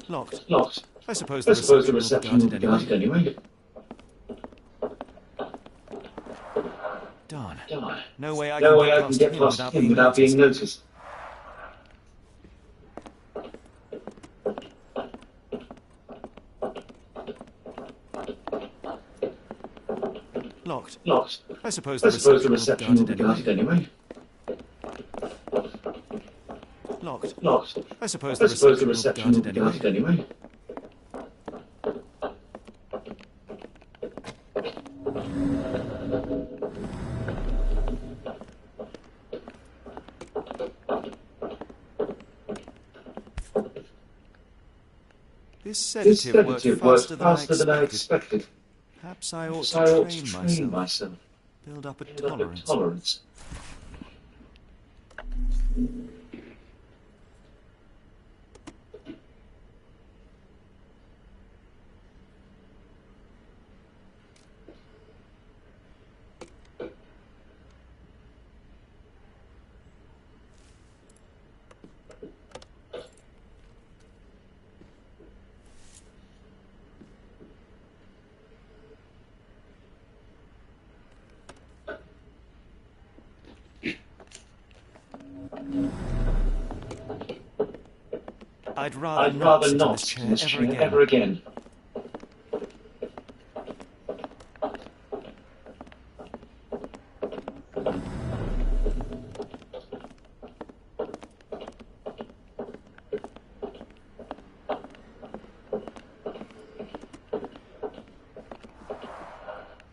Locked. Locked. I suppose I the suppose the reception will reception be will guarded be anyway. guarded anyway. Darn. Darn. No way I No can way get I can past get him past without him being without being noticed. noticed. Locked. Locked. I suppose I the suppose the reception will reception be will be guarded guarded anyway. anyway. Locked. Locked. I suppose I the suppose the reception will be reception will guarded be anyway. guarded anyway. This This sedative worked sedative worked faster than I expected. expected. Perhaps I ought Perhaps I ought to to train train myself. myself. Build up a Build up a tolerance. tolerance. I'd I'd rather rather sit in not this sit in this chair chair ever again.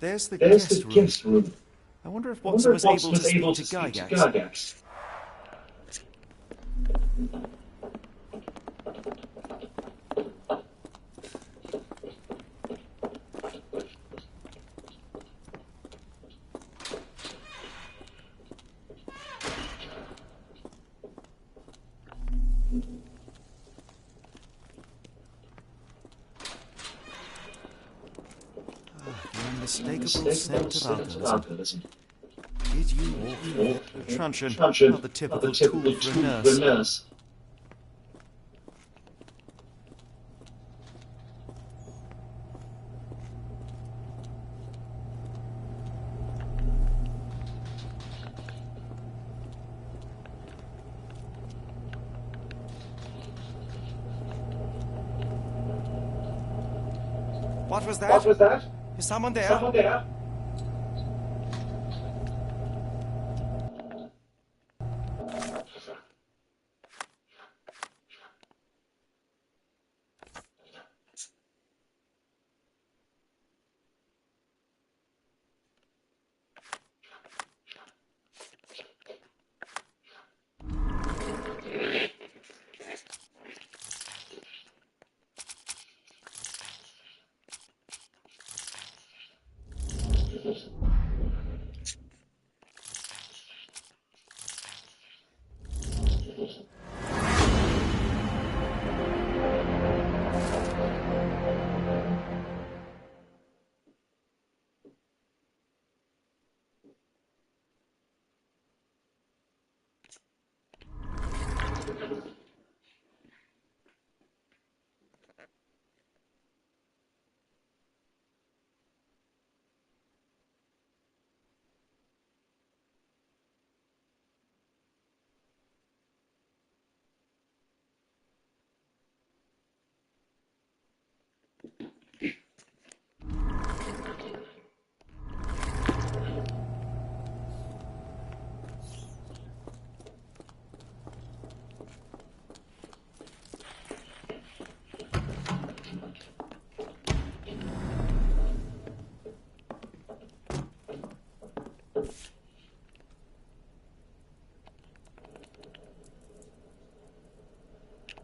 There's the There's guest the room. guest room. I wonder if I wonder Watson if was Watson able to was able speak to to speak to Gygax. Gygax. The unmistakable Unmistakable scent of scent of alcoholism. alcoholism. Did you walk through Walk it? through A it. truncheon, Truncheon, not the typical not the typical tool for a tool nurse. for a nurse. What was that? What was that? Is someone there? Someone there?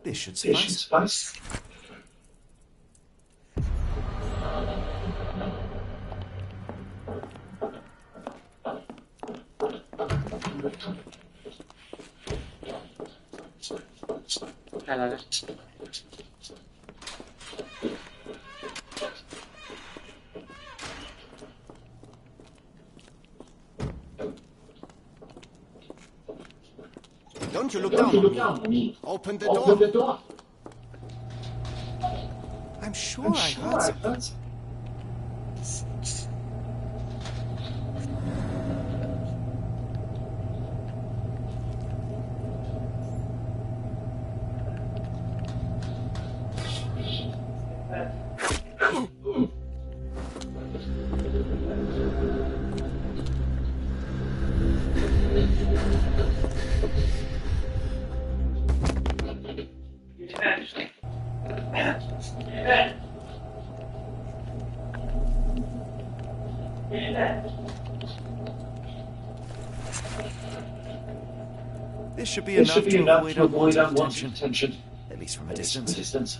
This should This should suffice. suffice. Hello. Don't you look Don't down you on look me. down on me. Open the Open door. the door. I'm sure I heard something. This should be enough to avoid unwanted attention, at least from a distance.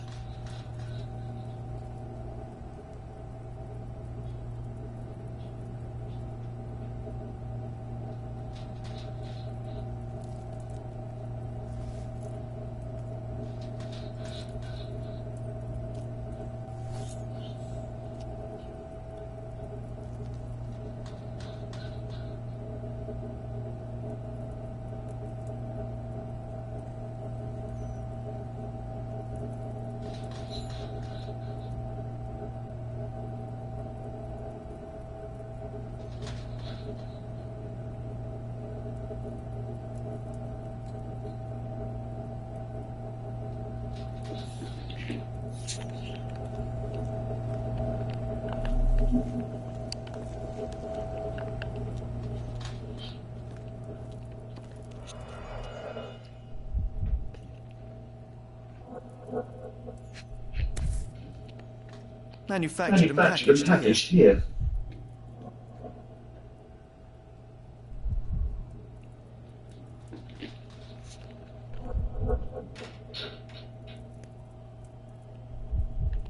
Manufactured and packaged here.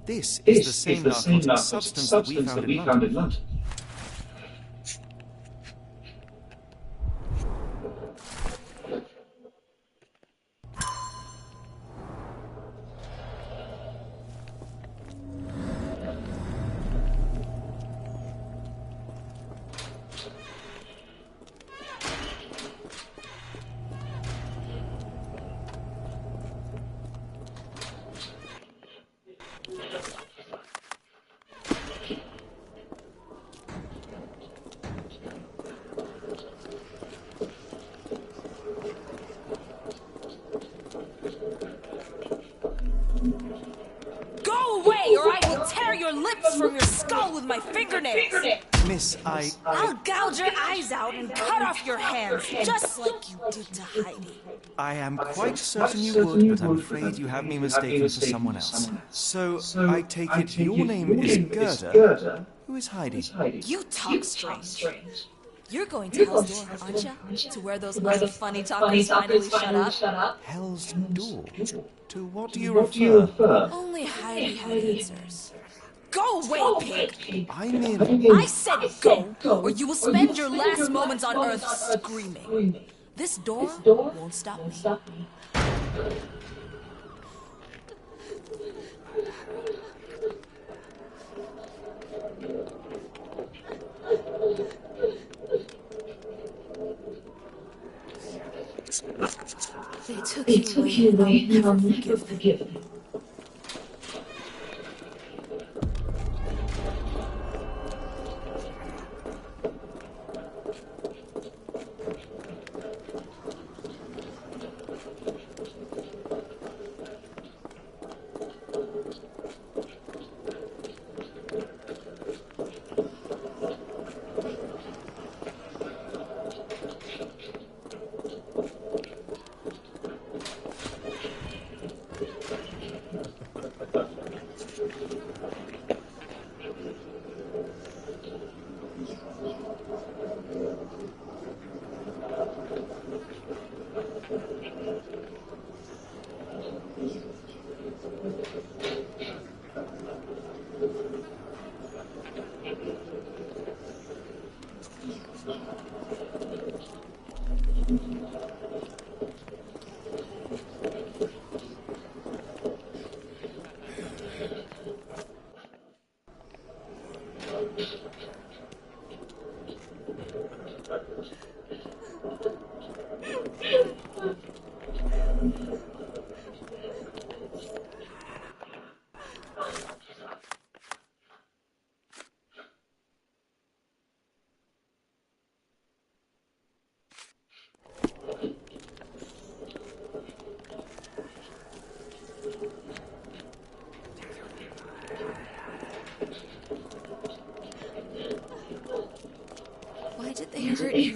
This is the same narcotic substance that we found in London. From your skull with my fingernails. Miss, I'll gouge your eyes out and cut off your hands, just like you did to Heidi. I am quite certain you would, but I'm afraid you have me mistaken for someone else. So, I take it your name is Gerda. Who is Heidi? You talk strange. You're going to Hell's Door, aren't you? To where those other funny talkers finally shut up? Hell's Door? To what do you refer? Only Heidi had answers. Go away, pig! I said go, or you will spend your last moments on Earth screaming. This door won't stop me. They took you away, and I'll never forgive them.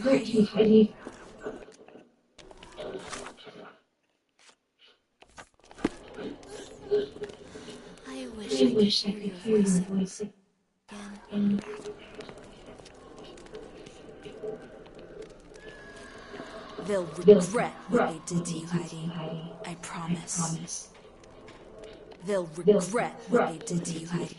Heidi. I wish I could hear your voice again. They'll regret what they did to you, Heidi. I promise. They'll regret what they did to you, Heidi.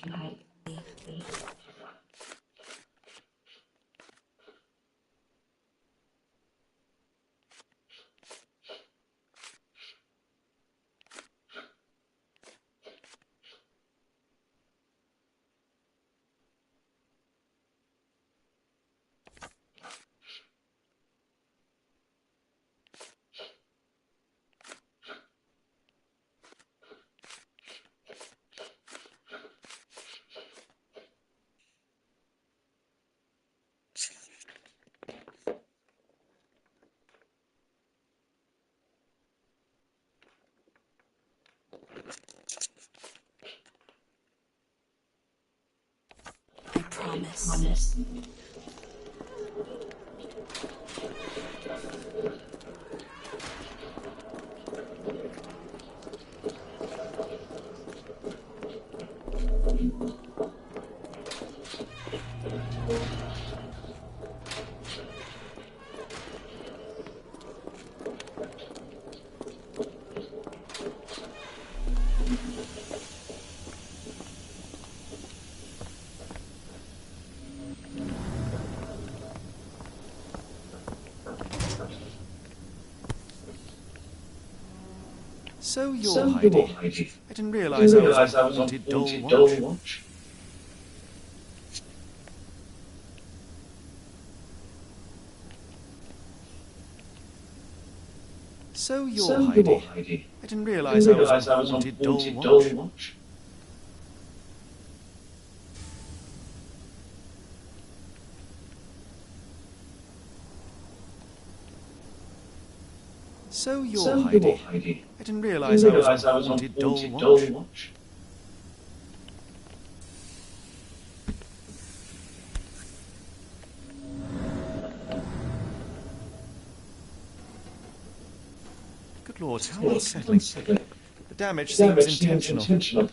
I promise. So you're Heidi. I didn't realise I was on Haunted Doll Watch. So you're Heidi. I didn't realise I was on Haunted Doll Watch. So you're Heidi. I didn't realise I was on Haunted Doll Watch. Good Lord, how unsettling. The damage seems intentional.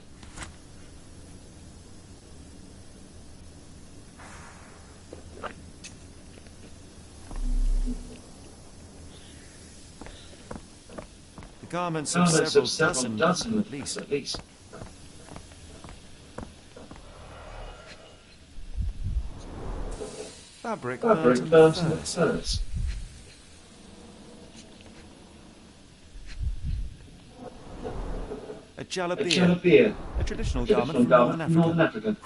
The garments of several dozen at least. Fabric burnt in the furnace. A jalabia, a traditional garment from Northern Africa.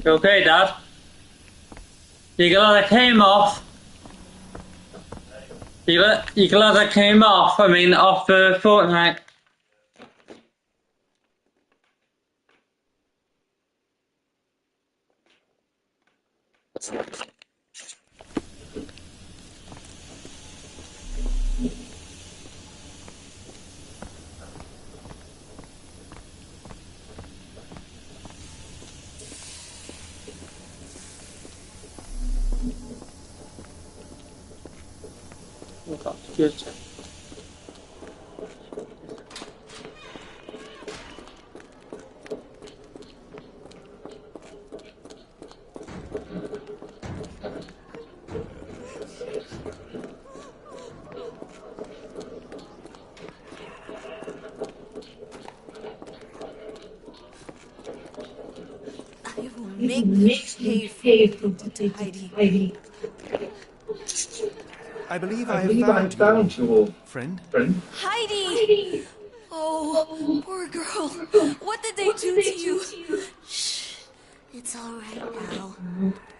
Okay, Dad. You glad I came off? You glad I came off? I mean, off for Fortnite. Good. I will make them pay for Heidi. I believe I have found you, friend. Heidi! Oh, poor girl. What did they do to you? Shh. It's all right now.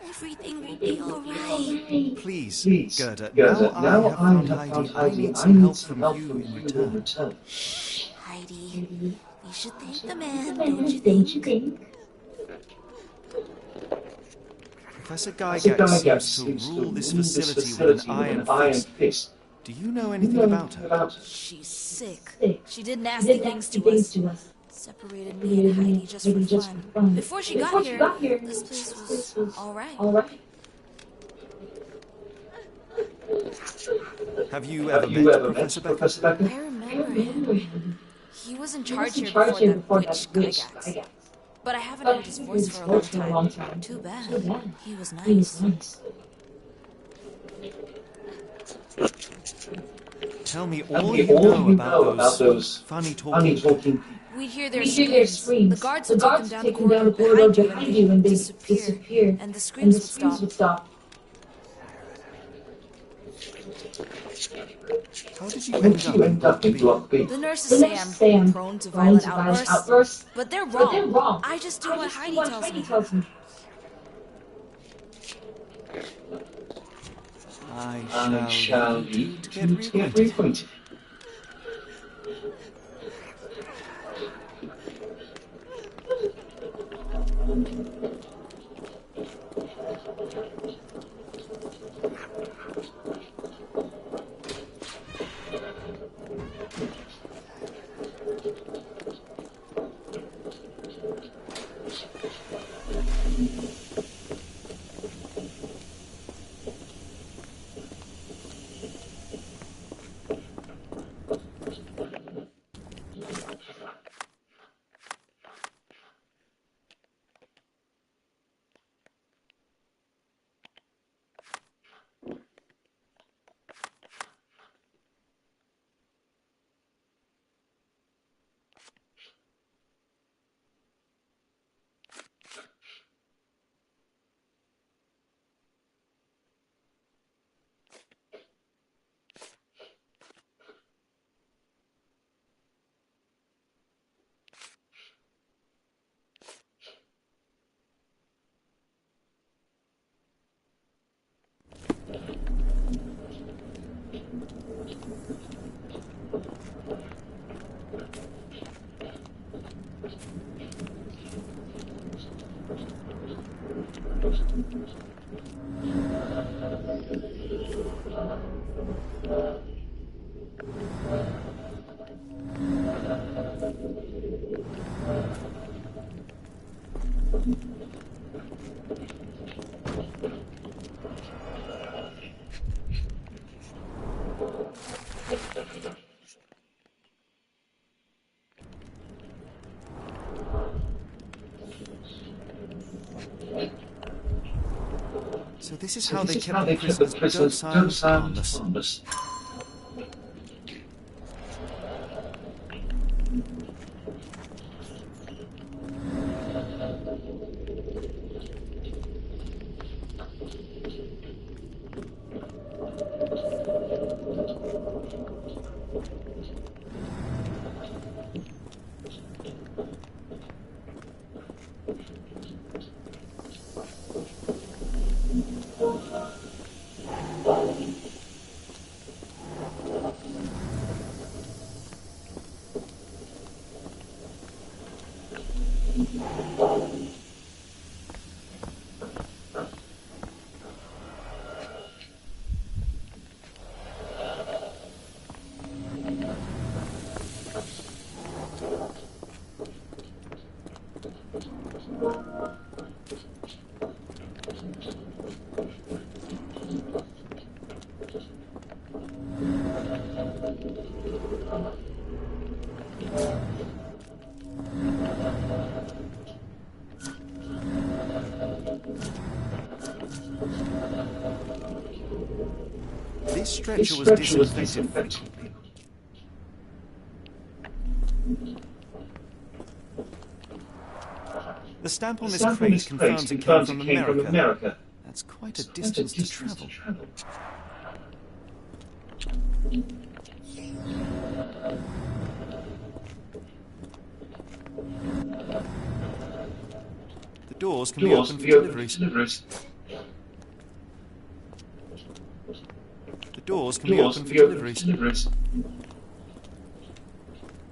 Everything will be all right. Please, Gerda, now I have found Heidi. I need some help from you in return. Shh, Heidi. We should thank the man, don't you think? Professor Gygax seems to rule this facility with an iron fist. Do you know anything about her? She's sick. She did nasty things to us. Separated me and Heidi just for fun. Before she got here, this place was all right. Have you ever met Professor Becker? I remember him. He was in charge here before that witch Gygax. But I haven't heard his voice for a long time. Too bad. He was nice. Tell me all you know about those funny talking. We'd hear their screams. The guards would take them down the corridor behind you and they'd disappear. And the screams would stop. How did you end up in Block B? The nurses say I'm prone to violent outbursts, but they're wrong. I just do what Heidi tells me. I shall need to get reacquainted. So this is how they kept the prisoners docile and harmless. This stretcher was disinfected. The stamp on this crate confirms it came from America. That's quite a distance to travel. doors can be opened for deliveries. The doors can be opened for deliveries.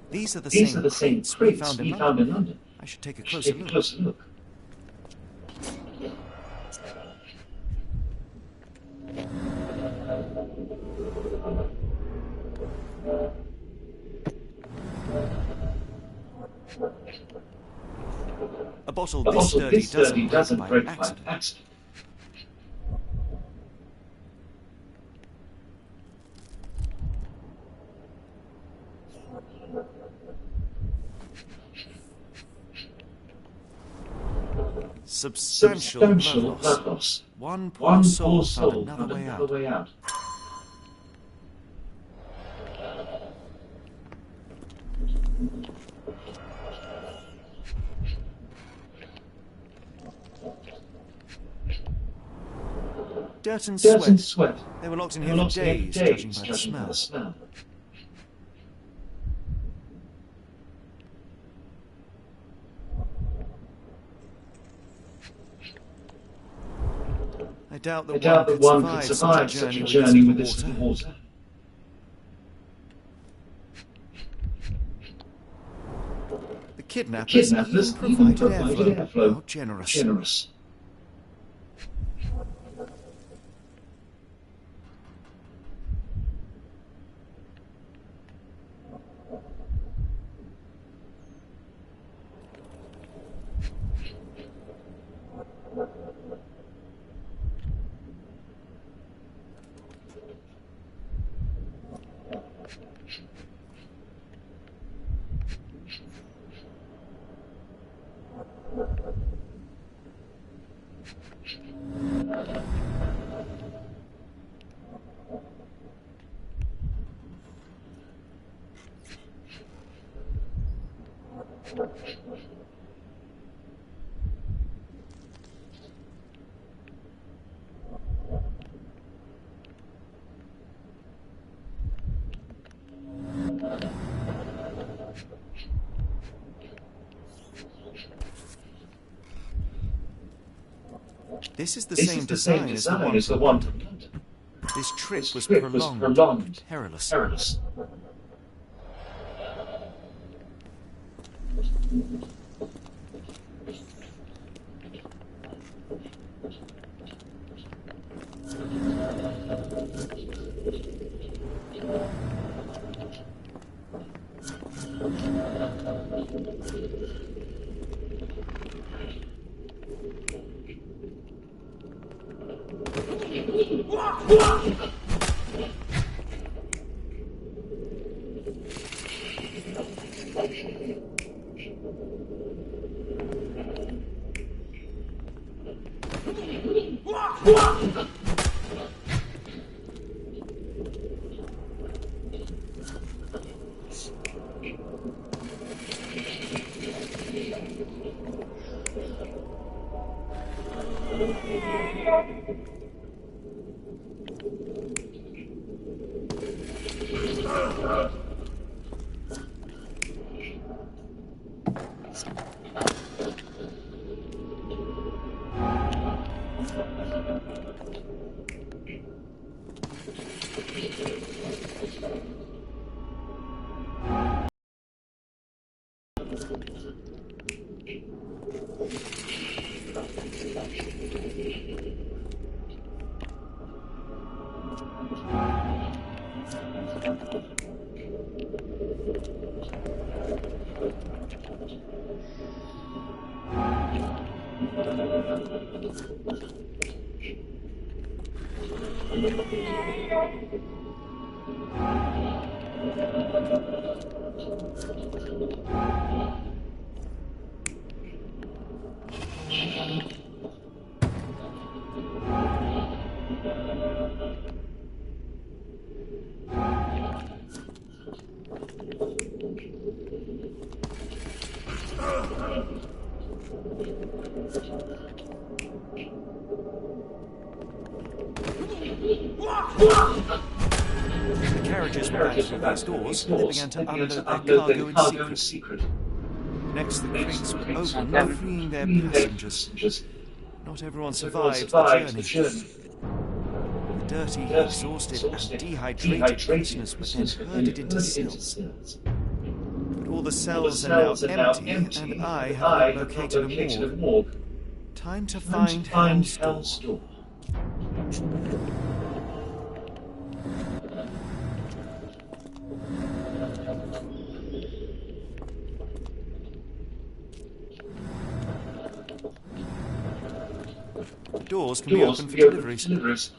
These are the same crates we found in London. I should take a closer look. A bottle this sturdy doesn't break by accident. Substantial blood loss. One poor soul found another way out. Dirt and sweat. They were locked in here for days, judging by the smell. I doubt that one could survive such a journey with this water. The kidnappers even provided airflow. How generous. This is the same design as the one to London. This trip was prolonged, perilous. The carriages were back through those doors, and they began to unload their cargo in secret. Next, the crates were opened, freeing their passengers. Not everyone survived the journey. The dirty, exhausted, and dehydrated prisoners were then herded into cells. But all the cells are now empty, and I have not located a morgue. Time to find Hell's Door. Doors can be opened for deliveries.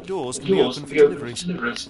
Doors can be opened for deliveries.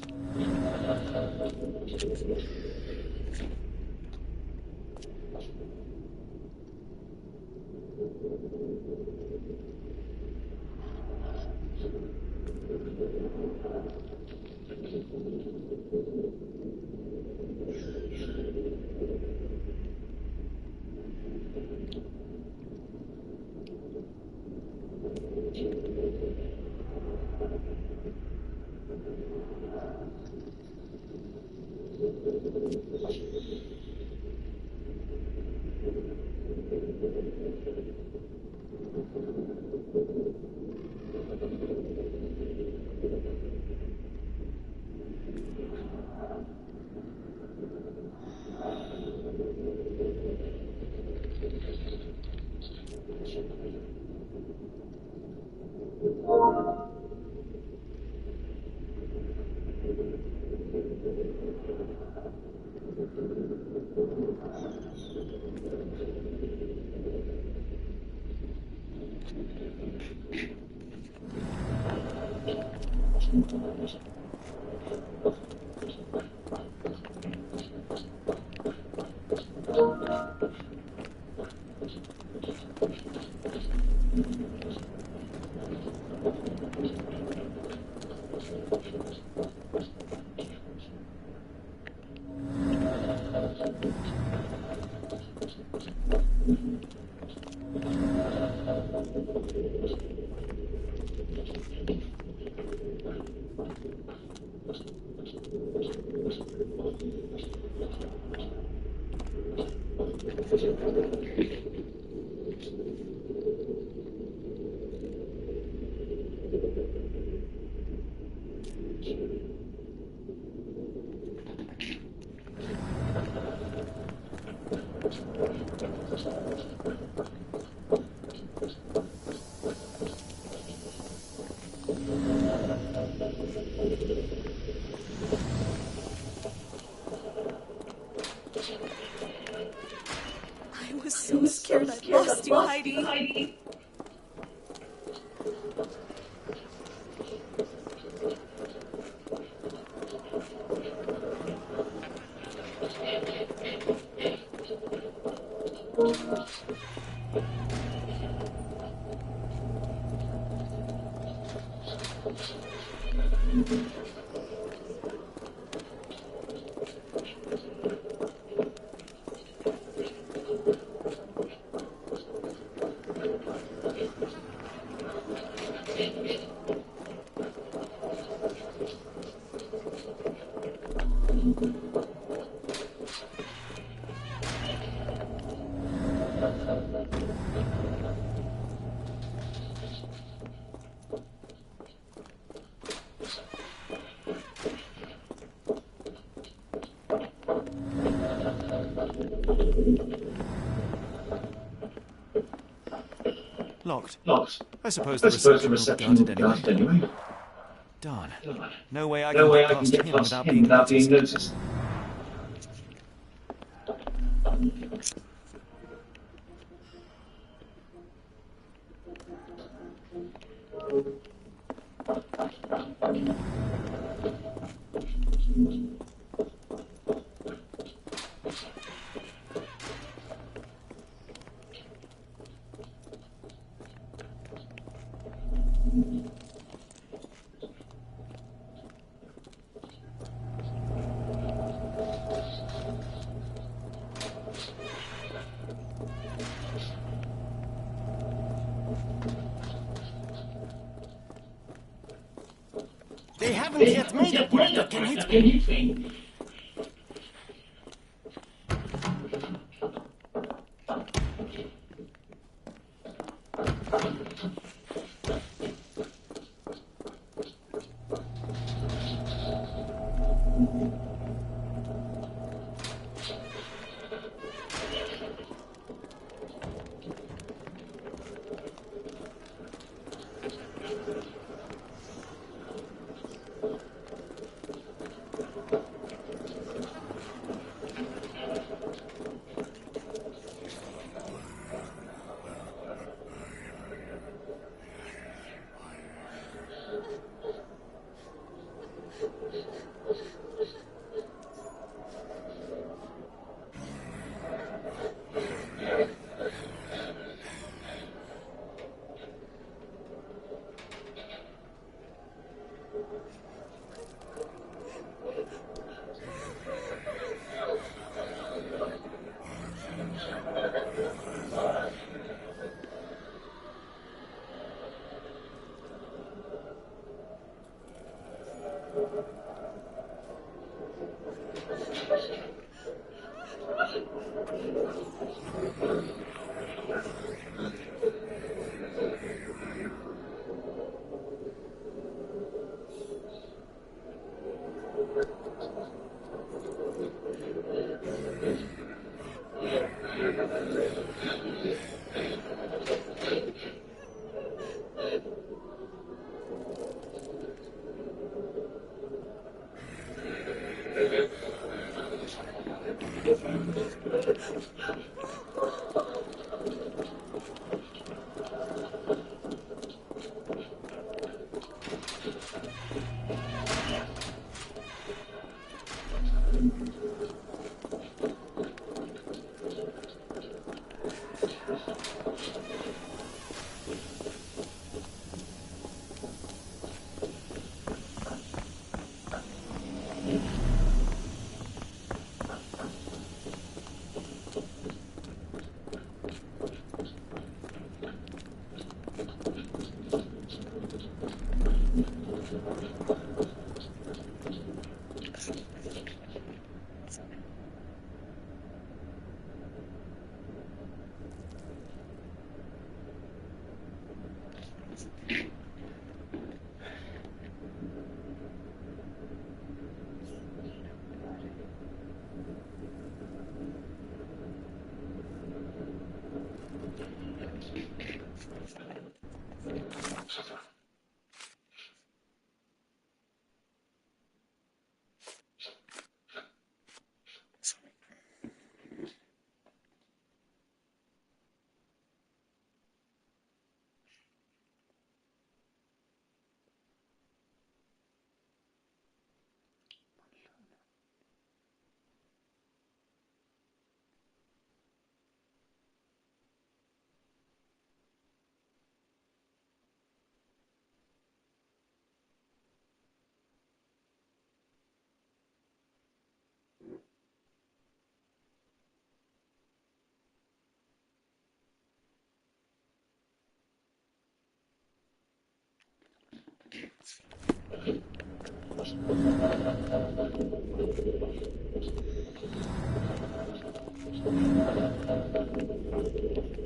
I was so scared I lost you, Heidi. Locked. Locked. I suppose I the suppose the reception will reception be will be guarded guarded anyway. anyway. Darn. Darn. No way I No can way get I can past get him past without him being without being noticed. noticed. They haven't yet made a bullet that can hit me. me.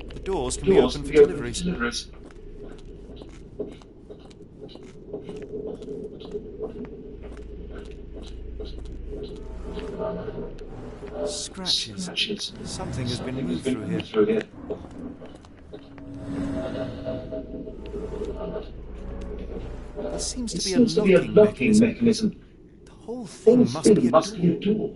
The doors can be opened for deliveries. Scratches. Something has been moved through here. There seems to be a locking mechanism. The whole thing must be a door.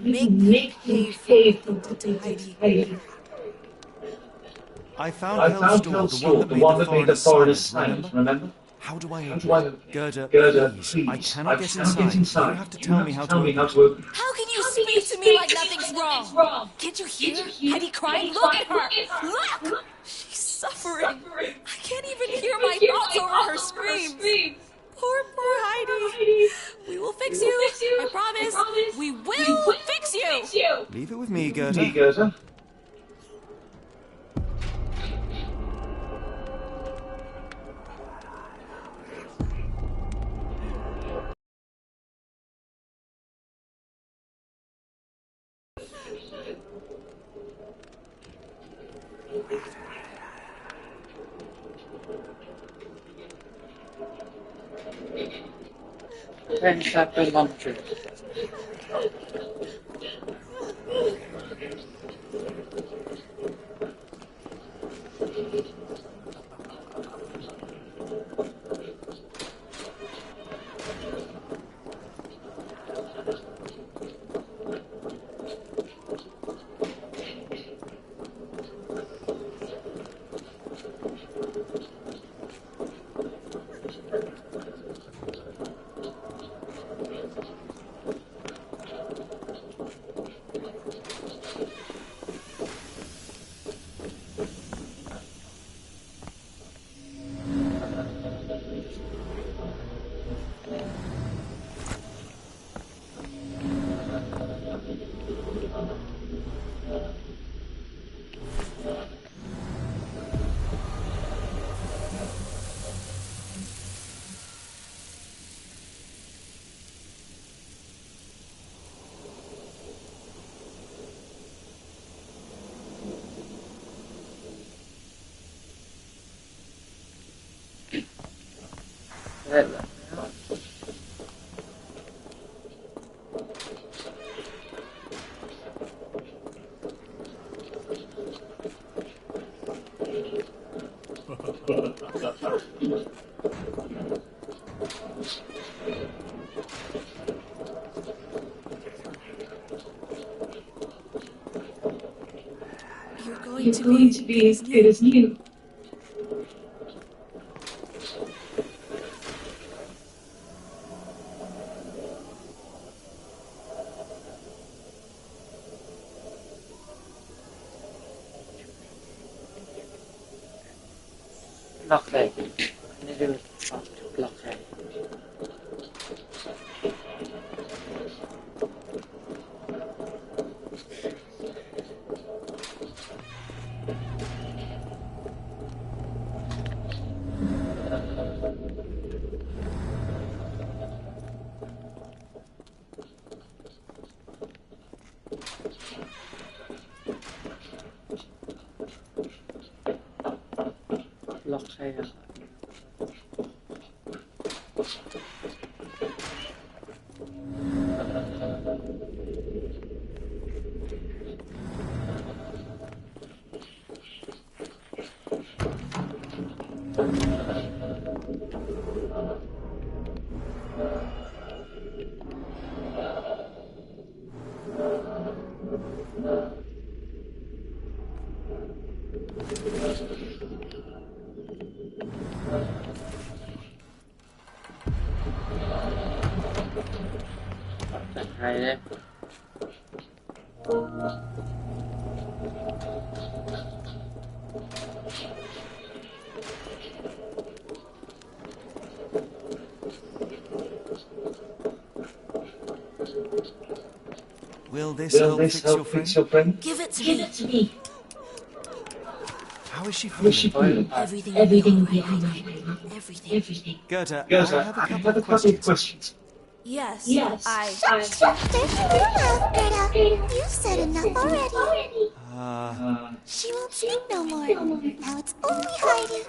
Make him pay for what they did to Heidi. I found Hell's door, the one that made the foreigners silent, remember? How do I open it? Gerda, please. I cannot get inside. You have to tell me how to open it. How can you speak to me like nothing's wrong? Can't you hear Heidi crying? Look at her! Look! She's suffering. I can't even hear my thoughts over her screams. Poor Heidi. We will fix you. I promise. We will fix you. Leave it with me, Gerda. contains supplementary. You're going to be as good as new. Blockade. Can you do it? Blockade. Blockade. Right. Will this help fix your friend? Give it to me. How is she feeling? Everything will be all right. Everything. Goethe, I have a couple of questions. Yes. Shut your mouth, Gerda. You've said enough already. She won't speak no more. Now it's only Heidi.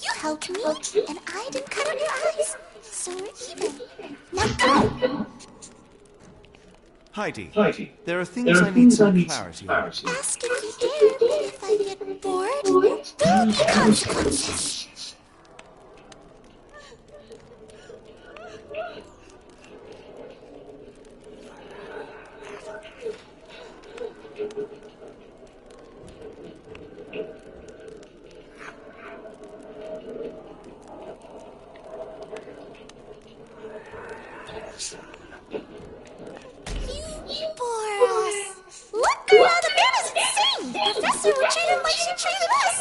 You helped me, and I didn't cut out your eyes. So we're even. Now go! Heidi, there are things I need some clarity on. Ask if you dare, but if I get bored, there will be consequences. You bore us. Look, Gerda, the man is insane. The professor will treat him like she treated us.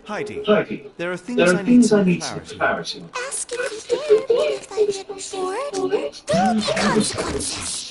Heidi, there are things I need some clarity. Ask if you dare, but if I get bored, there will be consequences.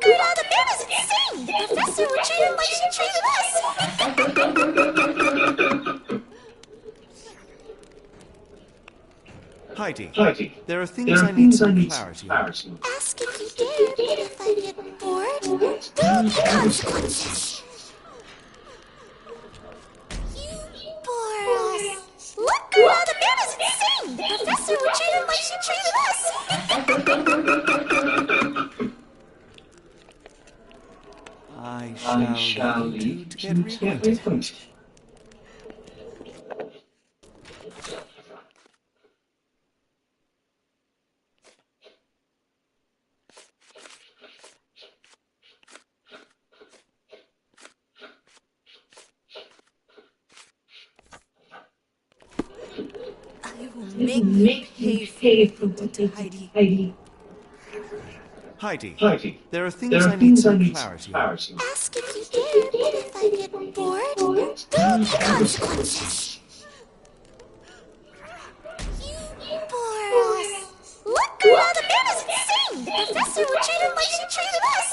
Gerda, the man is insane! The professor would treat him like she treated us! Heidi, there are things I need some clarity on. Ask if you dare, but if I get bored, there'll be consequences. You bore us. Look, Gerda, the man is insane! The professor would treat him like she treated us! I shall leave you to get reacquainted. I will make them pay for what they did to Heidi. Heidi, there are things I need some clarity on. Ask if you dare, but if I get bored, there'll be consequences. You bore us. Look, Gerda, the man is insane! The professor would treat him like she treated us!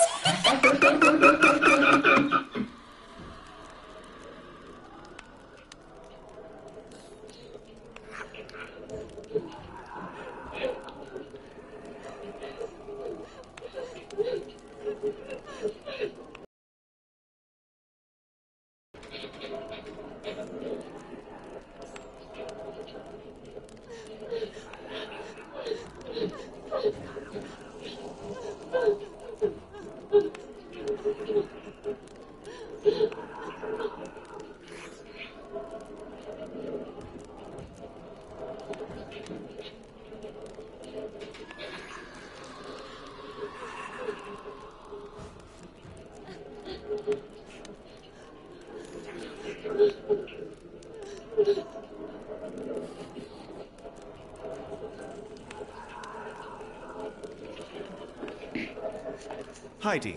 Heidi,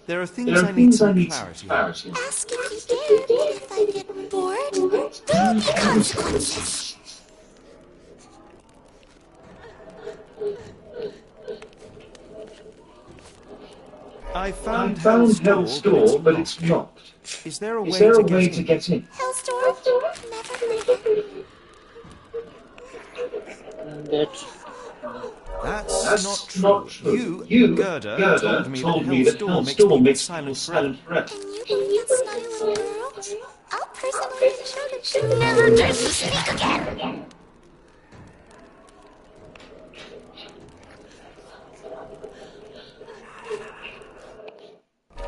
there are things I need some clarity on. Ask if you dare, but if I get bored, there'll be consequences. I found Hell's door, but it's locked. Is there a way to get in? Hell's door? Never heard of it. That's not true. You, Gerda, told me that Hell's door makes silent forever. And you believe that snotty little girl? I'll personally make sure that she never dares to speak again.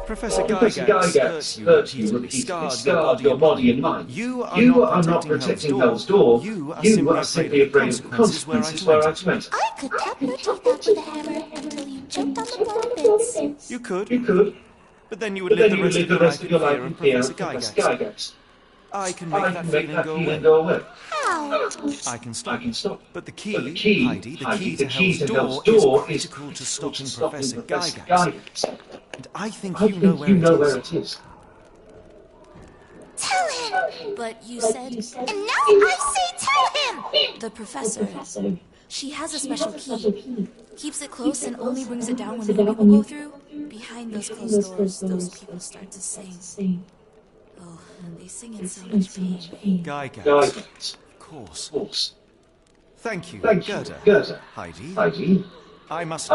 Professor Gygax hurt you repeatedly, scarred your body and mind. You are not protecting Hell's door. You are simply afraid of the consequences where I went. I could tap your teeth out with a hammer until you choked on the blood bits. You could. But then you would live the rest of your life in fear of Professor Gygax. I can make that feeling go away. How? I can stop. But the key, Heidi, the key to Hell's door is critical to stopping Professor Gygax. And I think you know where it is. Tell him! But you said... And now I say tell him! The professor. She has a special key. Keeps it close and only brings it down when people go through. Behind those closed doors, those people start to sing. Oh, and they sing in so much pain. Gygax. Of course. Thank you, Gerda. Heidi. I must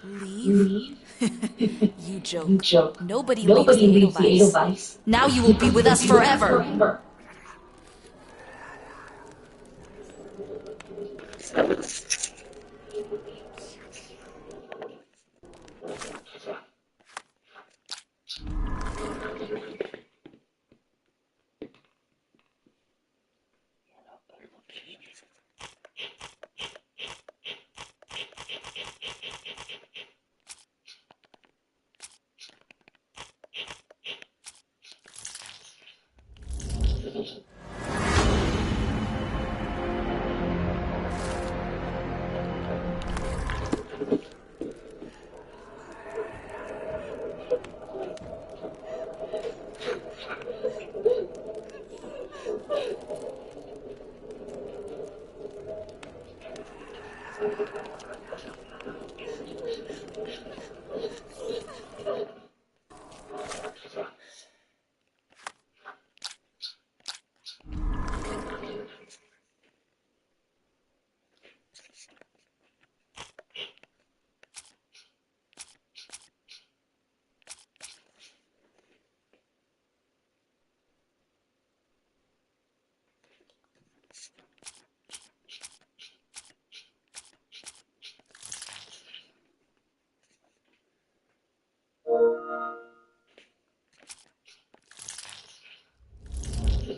Leave? You joke. Nobody leaves the Edelweiss. Now you will be with us forever.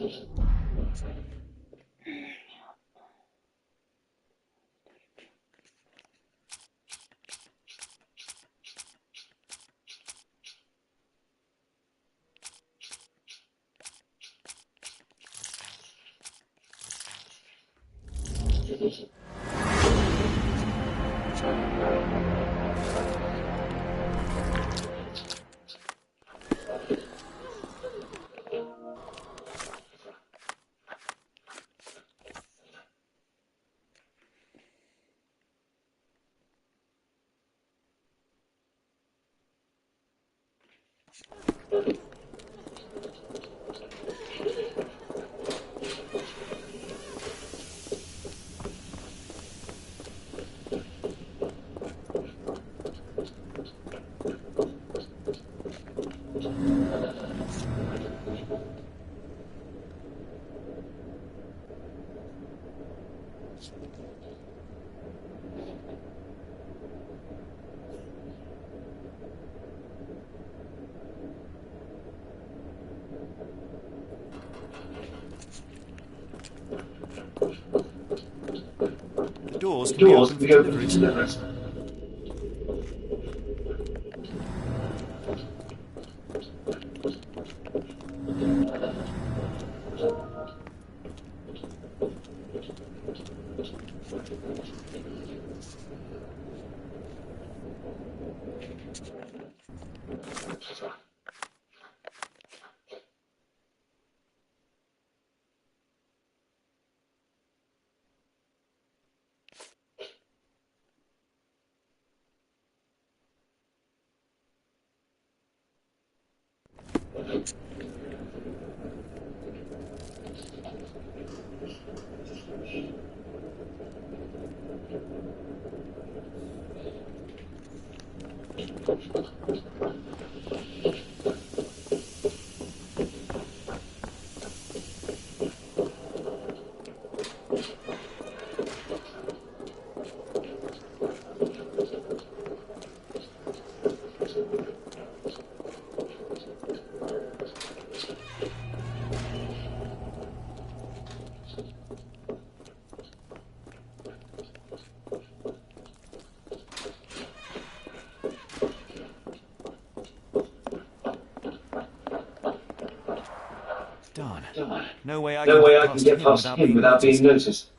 The doors can be opened for deliveries. Darn. No way I can get past him without being noticed.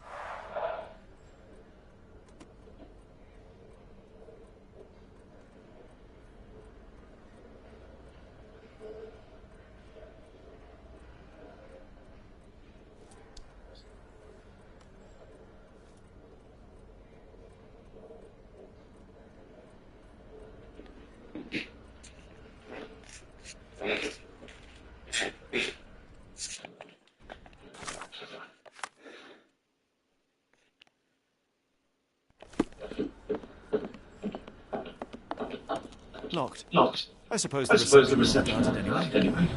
Locked. I suppose the reception is guarded anyway.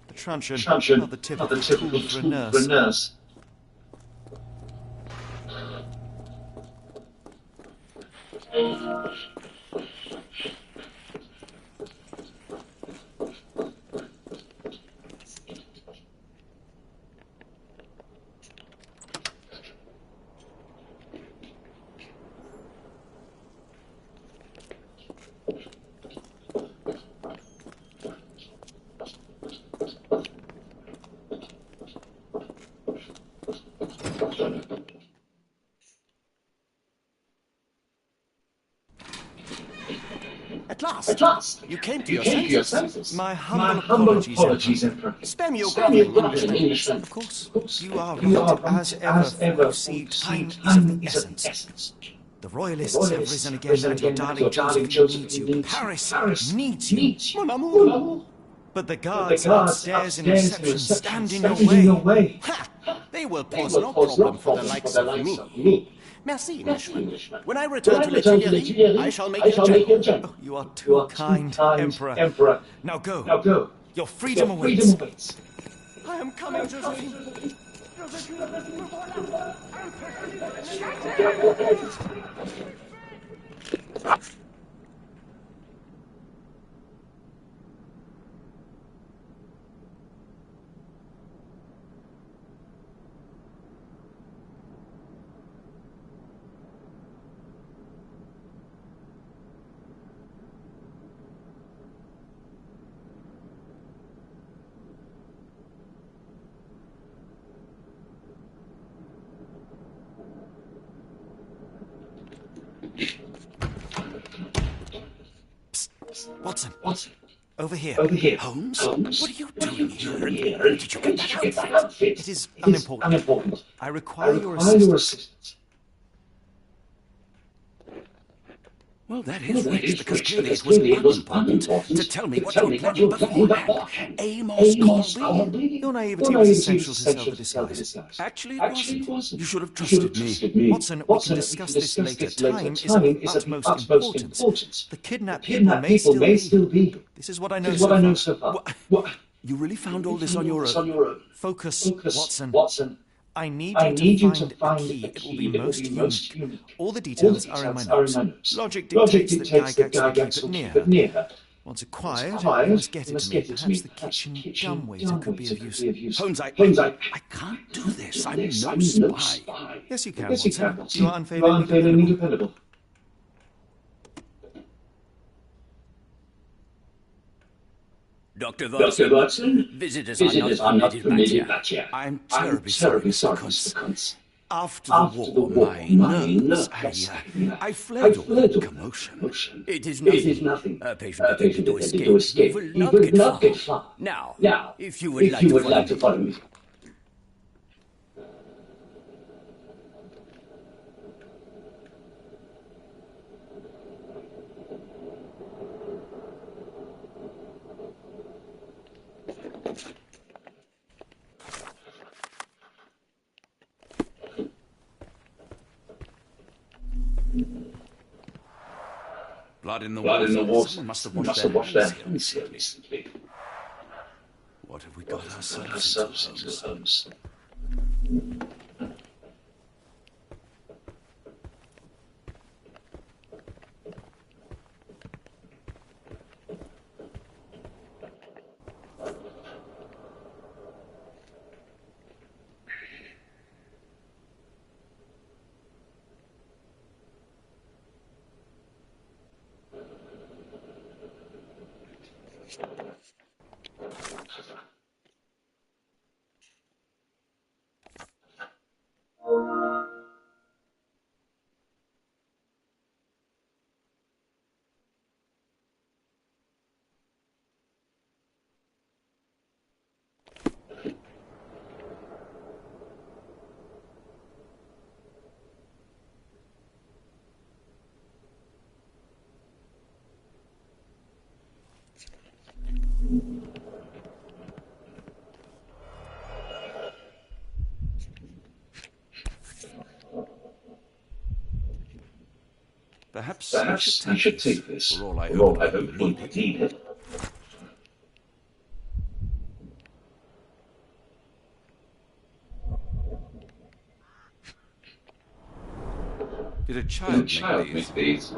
The truncheon, not the typical tool for a nurse. At last, you came to your senses. My humble apologies, Emperor. Spare me your grumbling, Englishman. Of course, you are right, as ever. You see, time is of the essence. The Royalists have risen again, and your darling Josephine needs you. Paris needs you. Mon amour. But the guards upstairs in reception stand in your way. Ha! They will pose no problem for the likes of me. Merci, Englishman. When I return to Les Tuileries, I shall make you general. Oh, you are too kind, Emperor. Now go. Your freedom awaits. I am coming, Josephine. Watson. Over here. Holmes? Holmes? What are you doing here? Where did you get that outfit? It is unimportant. I require your assistance. Well, that is rich, because clearly it was unimportant to tell me what you planned beforehand. Amos Colby? Your naivety was essential to sell the disguise. Actually, it wasn't. You should have trusted me. Watson, we can discuss this later. Time is of utmost importance. The kidnapped people may still be here. This is what I know so far. What? You really found all this on your own? Focus, Watson. I need you to find a key. It will be most unique. All the details are in my notes. Logic dictates that Gygax will keep it near her. Once acquired, you must get it to me. Perhaps the kitchen dumbwaiter could be of use. Holmes, I can't do this. I'm no spy. Yes, you can, Watson. You are unfailingly dependable. Dr. Watson, visitors are not permitted back here. I'm terribly sorry, Mr. Kuntz. After the war, my nerves, I fled all the commotion. It is nothing. A patient attempted to escape. We will not get far. Now, if you would like to follow me. Blood in the water. Someone must have washed their hands here recently. What have we got ourselves into, Holmes? Perhaps I should take this. For all I hope it won't need it. Did a child make these?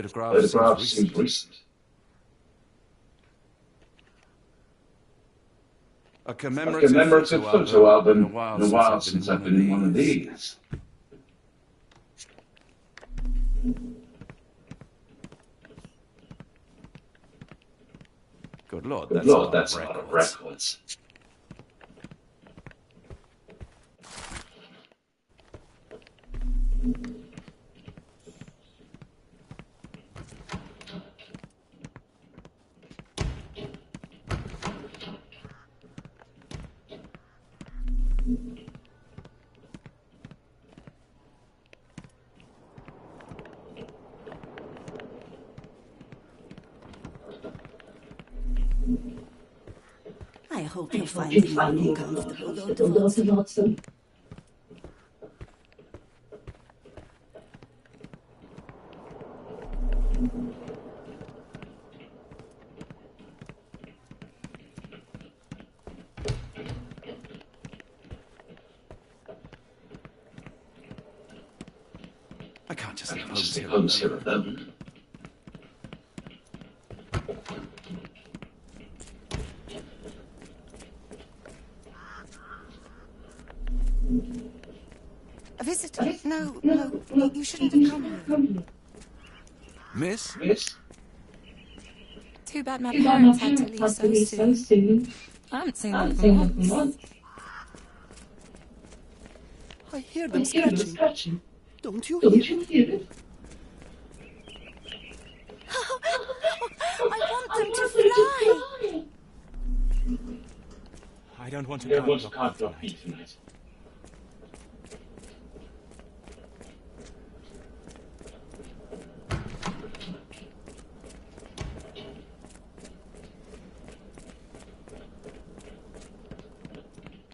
photograph seems recent. A A commemorative photo album. In a In a while since I've been in one of these. Good Lord, Good that's Lord, a that's a lot lot of of records. records. I hope you find the morning comfortable, Dr. Watson. I can't just leave Just Holmes here Holmes alone. here alone. A visitor? No, you shouldn't have come here. Miss? Too bad my parents had to leave so soon. I haven't seen them for months. I hear them scratching. Don't you hear it? I want them to fly. I don't want to Can't drop me tonight.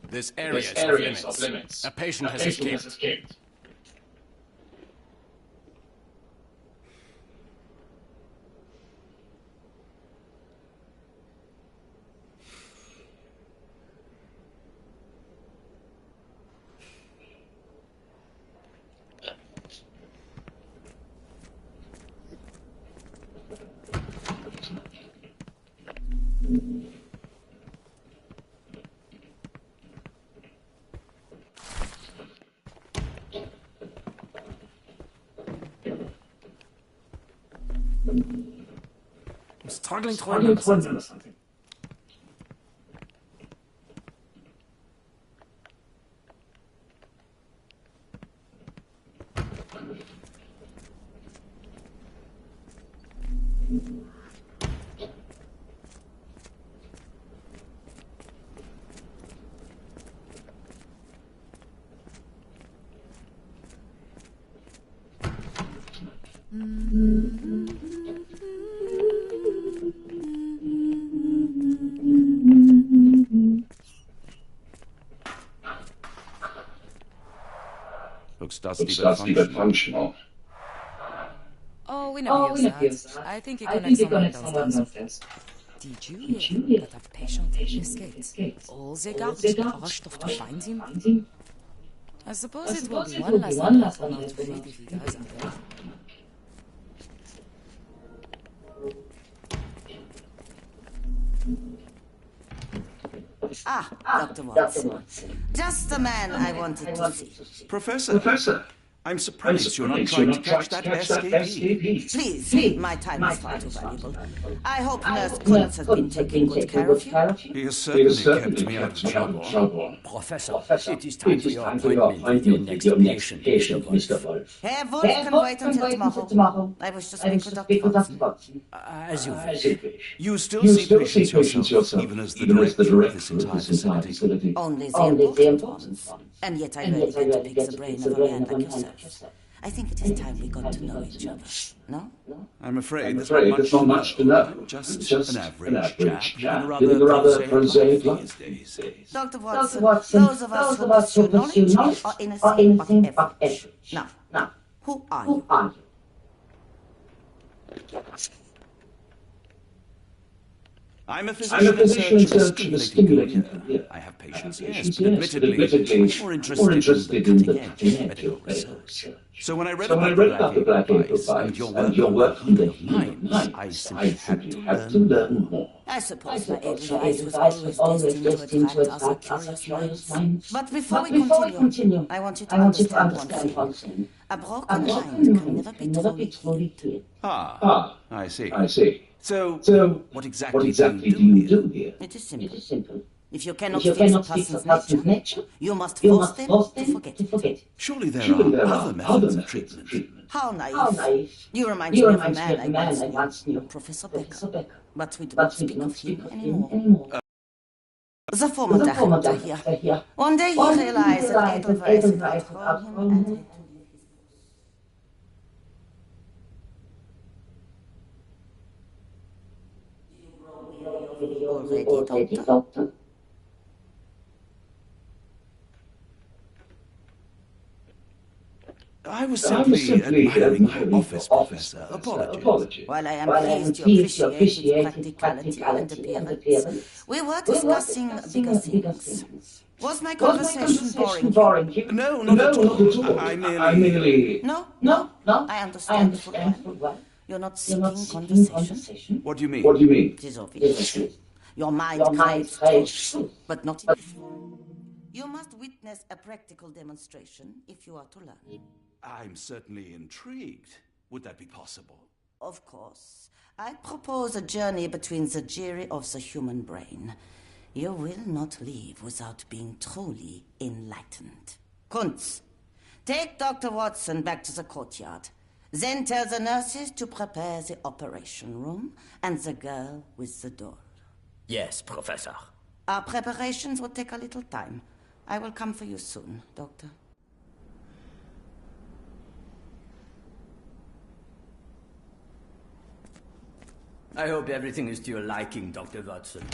This area is off limits. A patient has escaped. I'm struggling to remember something. Looks dusty but functional. Oh, we never use that. I think you connect someone downstairs. Did you hear that a patient escaped? All they guards rushed off to find him. I suppose it will be one less on our feet if he dies out there. Dr. Watson. Just the man I wanted to see. Professor, I'm surprised you're not trying to catch that escapee. Please, my time is far too valuable. I hope Nurse Kuntz has been taking good care of you. He has certainly kept me out of trouble. Professor, it is time for your appointment with your next patient, Mr. Wolf. Herr Wolf can wait until tomorrow. I wish to speak with Dr. Watson. As you wish. You still see patients yourself, even as the director of this entire facility. Only the important ones. And yet I really get to pick the brain of a man like yourself. I think it is time we got to know each other. No? I'm afraid There's not much to know. Just an average chap, living a rather prosaic life these days. Dr. Watson, those of us who pursue knowledge are anything but average. Now, who are you? I'm a physician in search of a stimulating career. I have patients, yes, but admittedly, I'm more interested in the cutting-edge medical research. So when I read about the Black Ink device and your work on the healing of minds, I simply had to learn more. I suppose my Edelweiss was always destined to attract other curious minds. But before we continue, I want you to understand one thing. A broken mind can never be truly healed. Ah, I see. So, what exactly do you do here? It is simple. If you cannot fix a person's nature, you must force them to forget it. Surely there are other methods of treatment. How naive. You remind me of a man I once knew, Professor Becker. But we do not speak of him anymore. The former director here. One day he realized that Edelweiss had outgrown him and had to leave his post. Already, doctor? I was simply admiring my office, Professor. Apologies. While I am pleased you appreciate his practicality and appearance, we were discussing bigger things. Was my conversation boring you? No, not at all. I merely... No, I understand full well. You're not seeking conversation. What do you mean? It is obvious. Your mind craves truth, but not in this form. You must witness a practical demonstration if you are to learn. I'm certainly intrigued. Would that be possible? Of course. I propose a journey between the jury of the human brain. You will not leave without being truly enlightened. Kunz, take Dr. Watson back to the courtyard. Then tell the nurses to prepare the operation room and the girl with the doll. Yes, Professor. Our preparations will take a little time. I will come for you soon, Doctor. I hope everything is to your liking, Dr. Watson.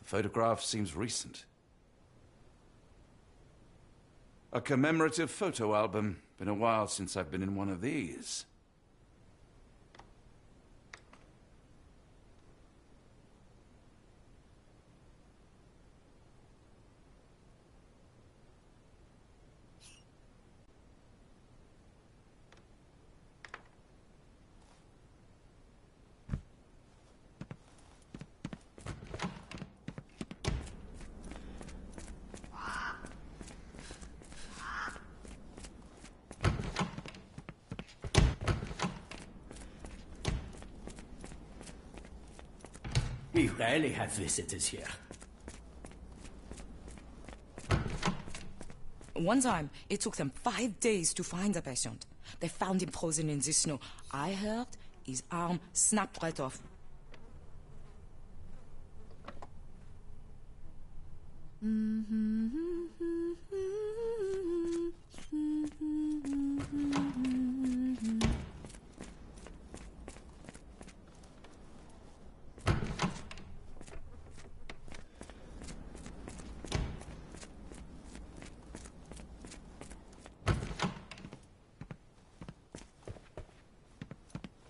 The photograph seems recent. A commemorative photo album. Been a while since I've been in one of these. We rarely have visitors here. One time, it took them 5 days to find the patient. They found him frozen in the snow. I heard his arm snapped right off.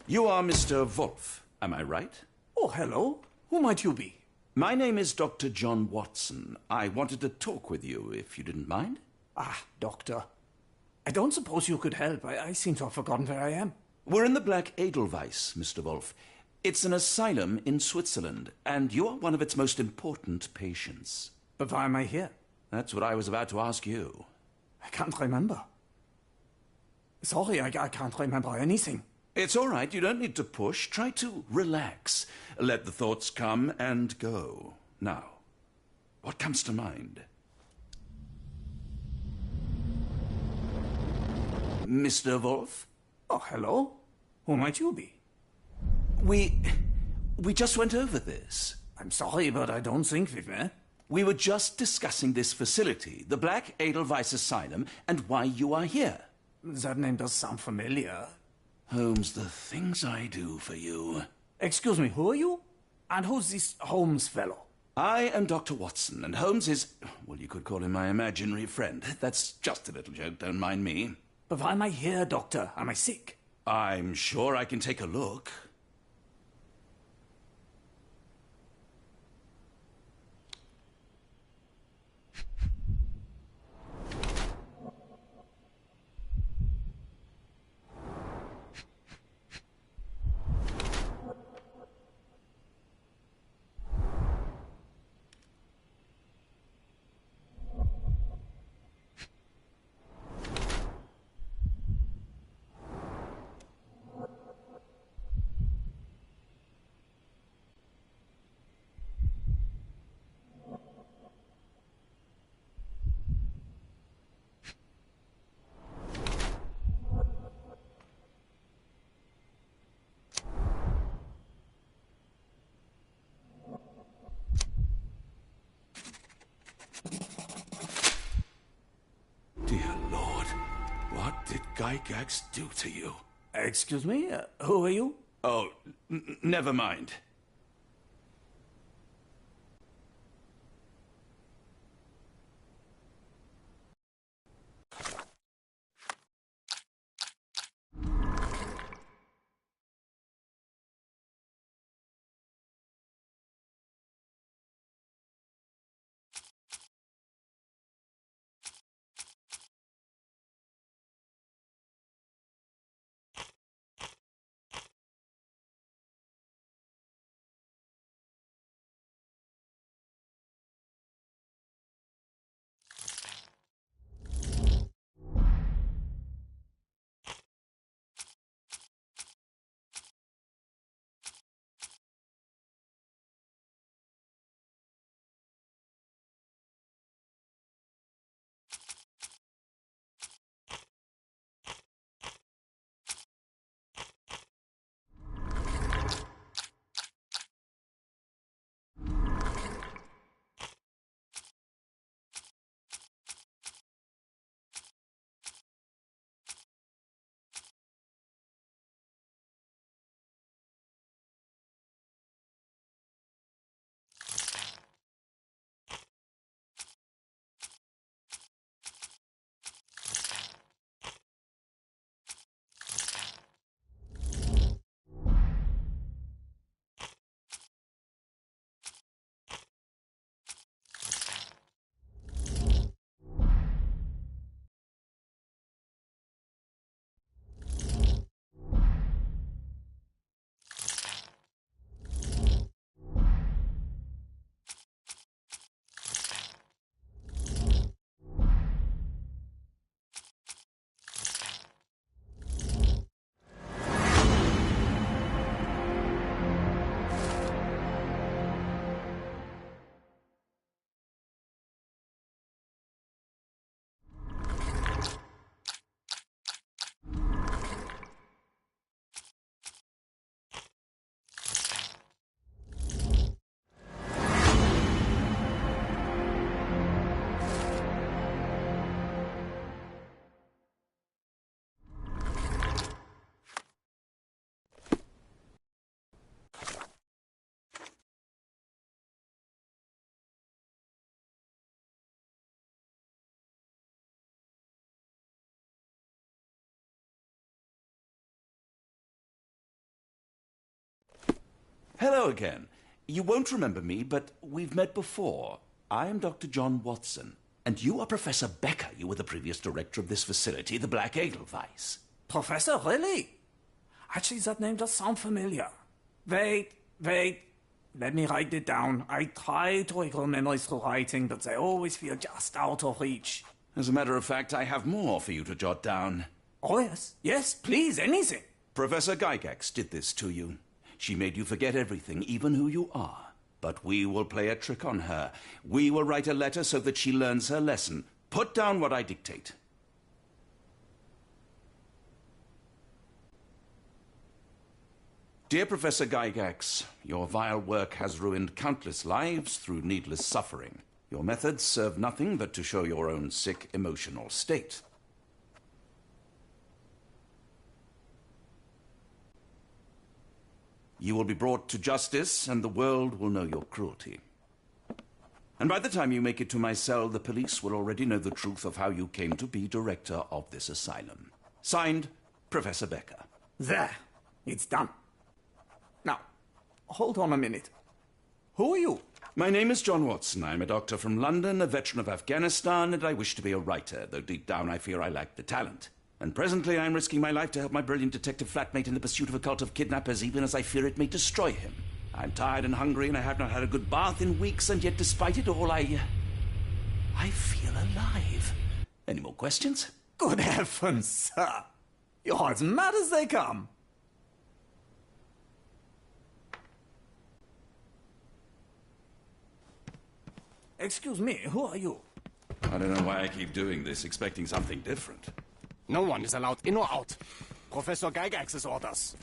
You are Mr. Wolf, am I right? Oh, hello. Who might you be? My name is Dr. John Watson. I wanted to talk with you, if you didn't mind. Ah, doctor. I don't suppose you could help. I seem to have forgotten where I am. We're in the Black Edelweiss, Mr. Wolf. It's an asylum in Switzerland, and you are one of its most important patients. But why am I here? That's what I was about to ask you. I can't remember. Sorry, I can't remember anything. It's all right. You don't need to push. Try to relax. Let the thoughts come and go. Now, what comes to mind? Mr. Wolf? Oh, hello. Who might you be? We just went over this. I'm sorry, but I don't think we've met. We were just discussing this facility, the Black Edelweiss Asylum, and why you are here. That name does sound familiar. Holmes, the things I do for you. Excuse me, who are you? And who's this Holmes fellow? I am Dr. Watson, and Holmes is, well, you could call him my imaginary friend. That's just a little joke, don't mind me. But why am I here, doctor? Am I sick? I'm sure I can take a look. Dear Lord, what did Gygax do to you? Excuse me, who are you? Oh, never mind. Hello again. You won't remember me, but we've met before. I am Dr. John Watson, and you are Professor Becker. You were the previous director of this facility, the Black Edelweiss. Professor, really? Actually, that name does sound familiar. Wait. Let me write it down. I try to recall memories through writing, but they always feel just out of reach. As a matter of fact, I have more for you to jot down. Oh, yes. Yes, please, anything. Professor Gygax did this to you. She made you forget everything, even who you are. But we will play a trick on her. We will write a letter so that she learns her lesson. Put down what I dictate. Dear Professor Gygax, your vile work has ruined countless lives through needless suffering. Your methods serve nothing but to show your own sick emotional state. You will be brought to justice, and the world will know your cruelty. And by the time you make it to my cell, the police will already know the truth of how you came to be director of this asylum. Signed, Professor Becker. There. It's done. Now, hold on a minute. Who are you? My name is John Watson. I'm a doctor from London, a veteran of Afghanistan, and I wish to be a writer, though deep down I fear I lack the talent. And presently I'm risking my life to help my brilliant detective flatmate in the pursuit of a cult of kidnappers, even as I fear it may destroy him. I'm tired and hungry, and I have not had a good bath in weeks, and yet despite it all, I feel alive. Any more questions? Good heavens, sir. You're as mad as they come. Excuse me, who are you? I don't know why I keep doing this, expecting something different. No one is allowed in or out. Professor Gygax's orders.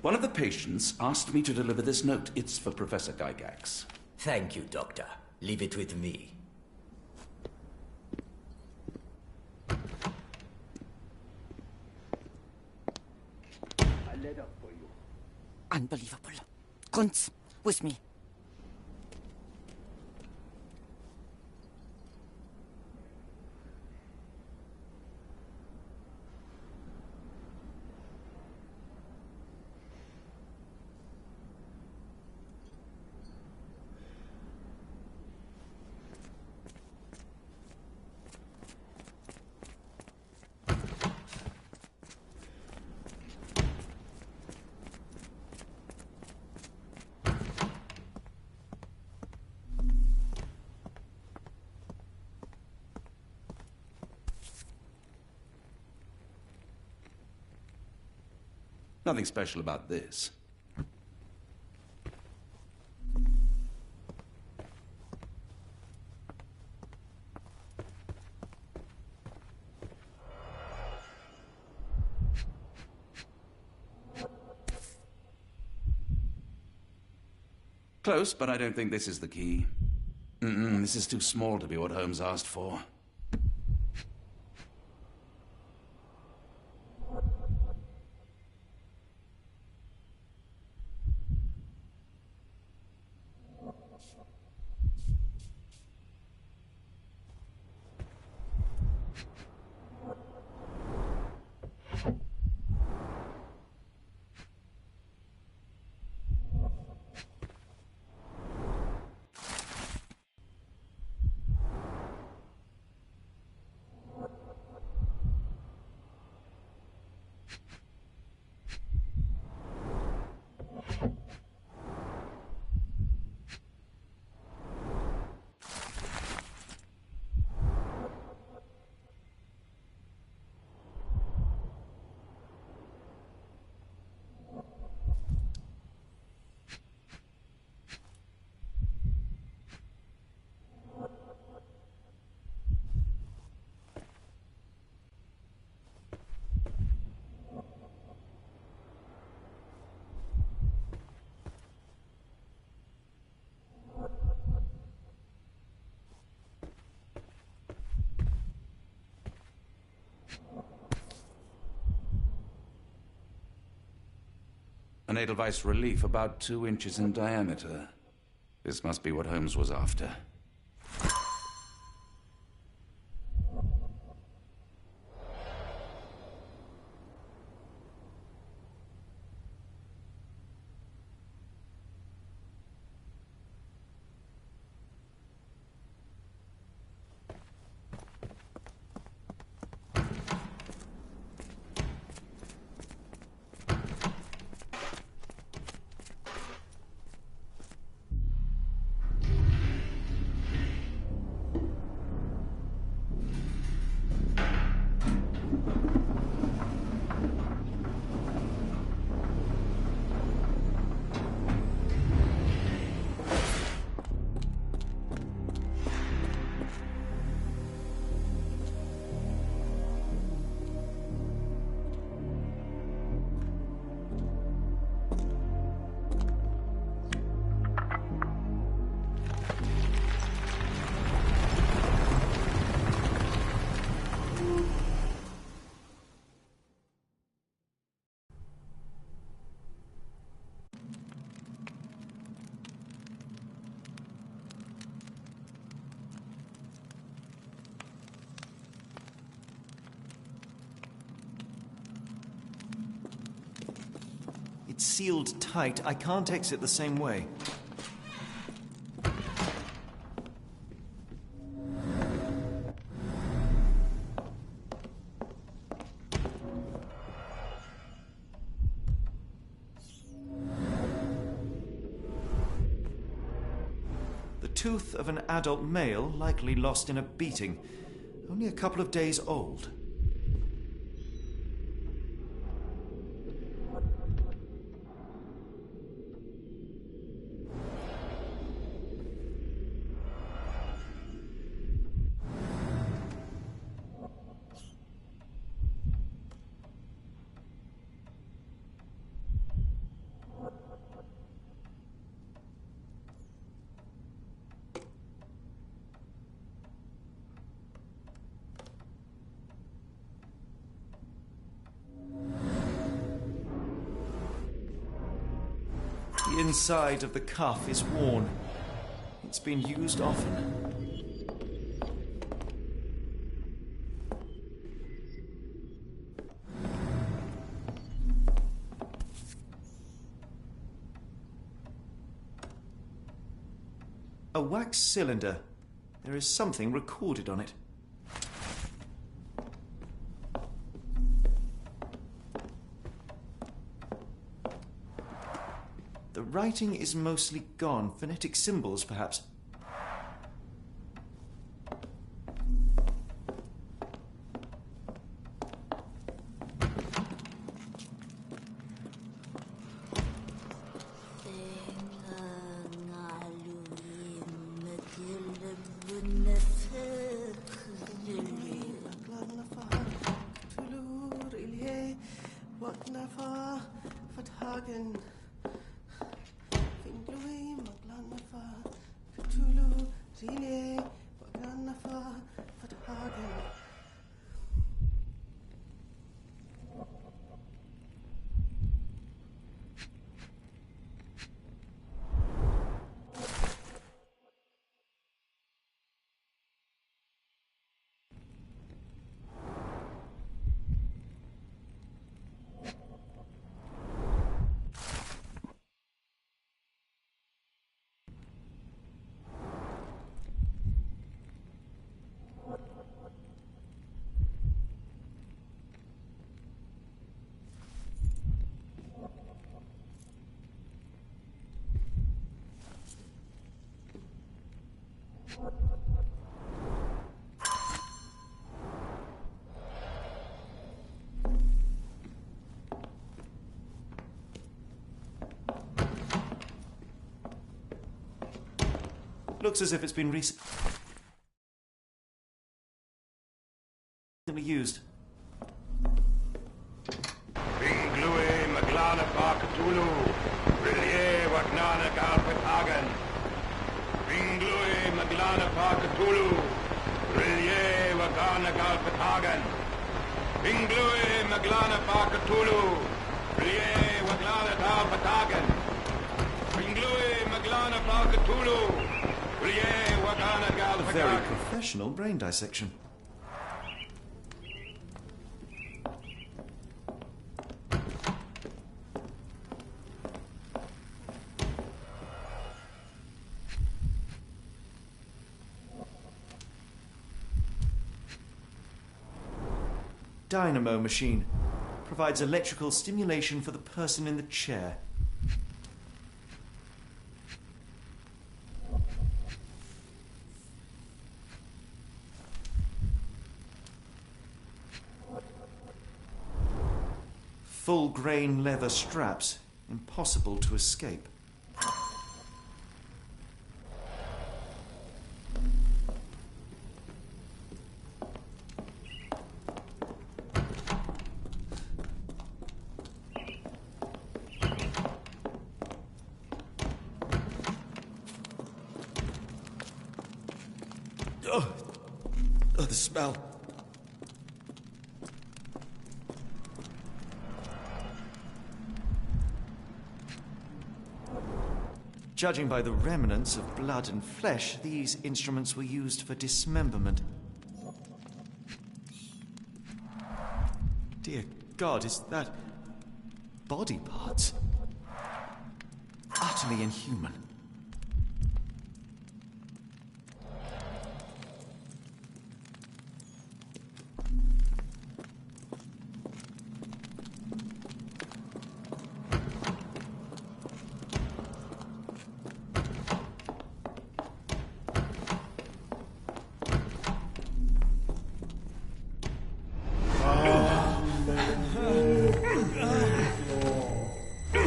One of the patients asked me to deliver this note. It's for Professor Gygax. Thank you, Doctor. Leave it with me. A letter for you. Unbelievable. Kunz, with me. Nothing special about this. Close, but I don't think this is the key. This is too small to be what Holmes asked for. An Edelweiss relief about 2 inches in diameter. This must be what Holmes was after. sealed tight. I can't exit the same way. The tooth of an adult male, likely lost in a beating. Only a couple of days old. The inside of the cuff is worn. It's been used often. A wax cylinder. There is something recorded on it. The writing is mostly gone. Phonetic symbols, perhaps. Looks as if it's been recently used. Binglui Maglana Parkatulu, Rillier Wagnana Galpatagan. Binglui Maglana Parkatulu, Rillier Wagana Galpatagan. Binglui Maglana Parkatulu, Rillier Waglana Galpatagan. Binglui Maglana Parkatulu. A very professional brain dissection. Dynamo machine. Provides electrical stimulation for the person in the chair. Full-grain leather straps, impossible to escape. Oh, the smell. Judging by the remnants of blood and flesh, these instruments were used for dismemberment. Dear God, is that body parts? utterly inhuman.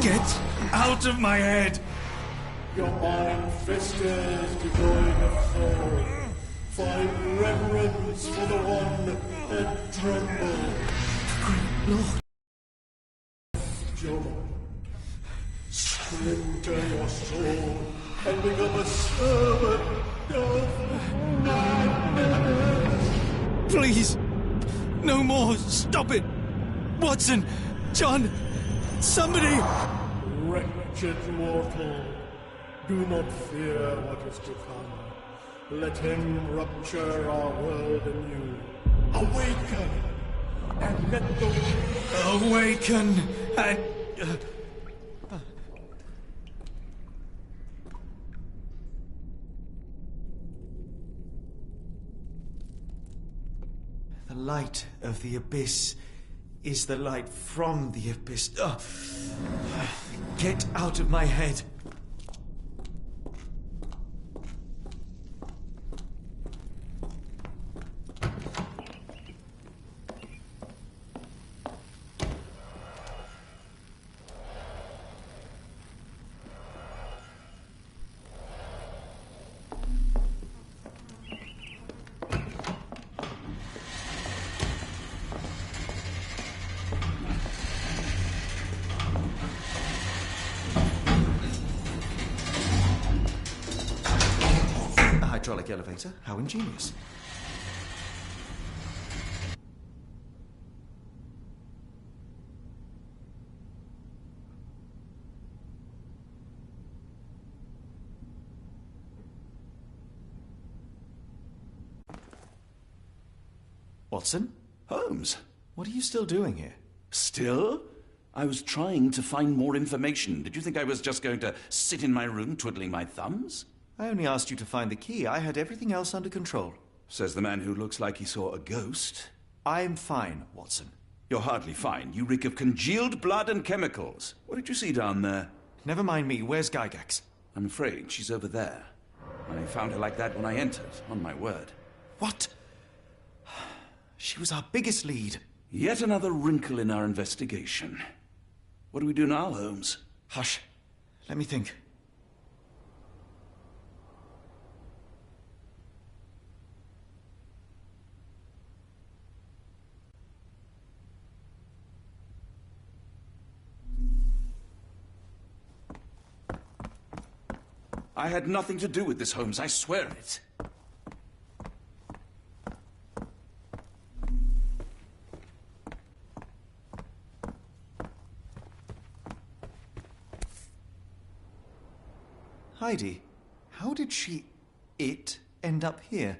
Get out of my head! Your iron fist is devoid of soul. Find reverence for the one and tremble. Great Lord! Jonah, splinter your soul and become a servant of madness. Please! No more! Stop it! Watson! John! Somebody! Wretched mortal, do not fear what is to come. Let him rupture our world anew. Awaken! And let the... Awaken! And... The light of the abyss is the light from the abyss. Get out of my head. Hydraulic elevator? How ingenious. Watson? Holmes? What are you still doing here? Still? I was trying to find more information. Did you think I was just going to sit in my room twiddling my thumbs? I only asked you to find the key. I had everything else under control. Says the man who looks like he saw a ghost. I'm fine, Watson. You're hardly fine. You reek of congealed blood and chemicals. What did you see down there? Never mind me. Where's Gygax? I'm afraid she's over there. I found her like that when I entered, on my word. What? She was our biggest lead. Yet another wrinkle in our investigation. What do we do now, Holmes? Hush. Let me think. I had nothing to do with this, Holmes. I swear it. Heidi, how did it end up here?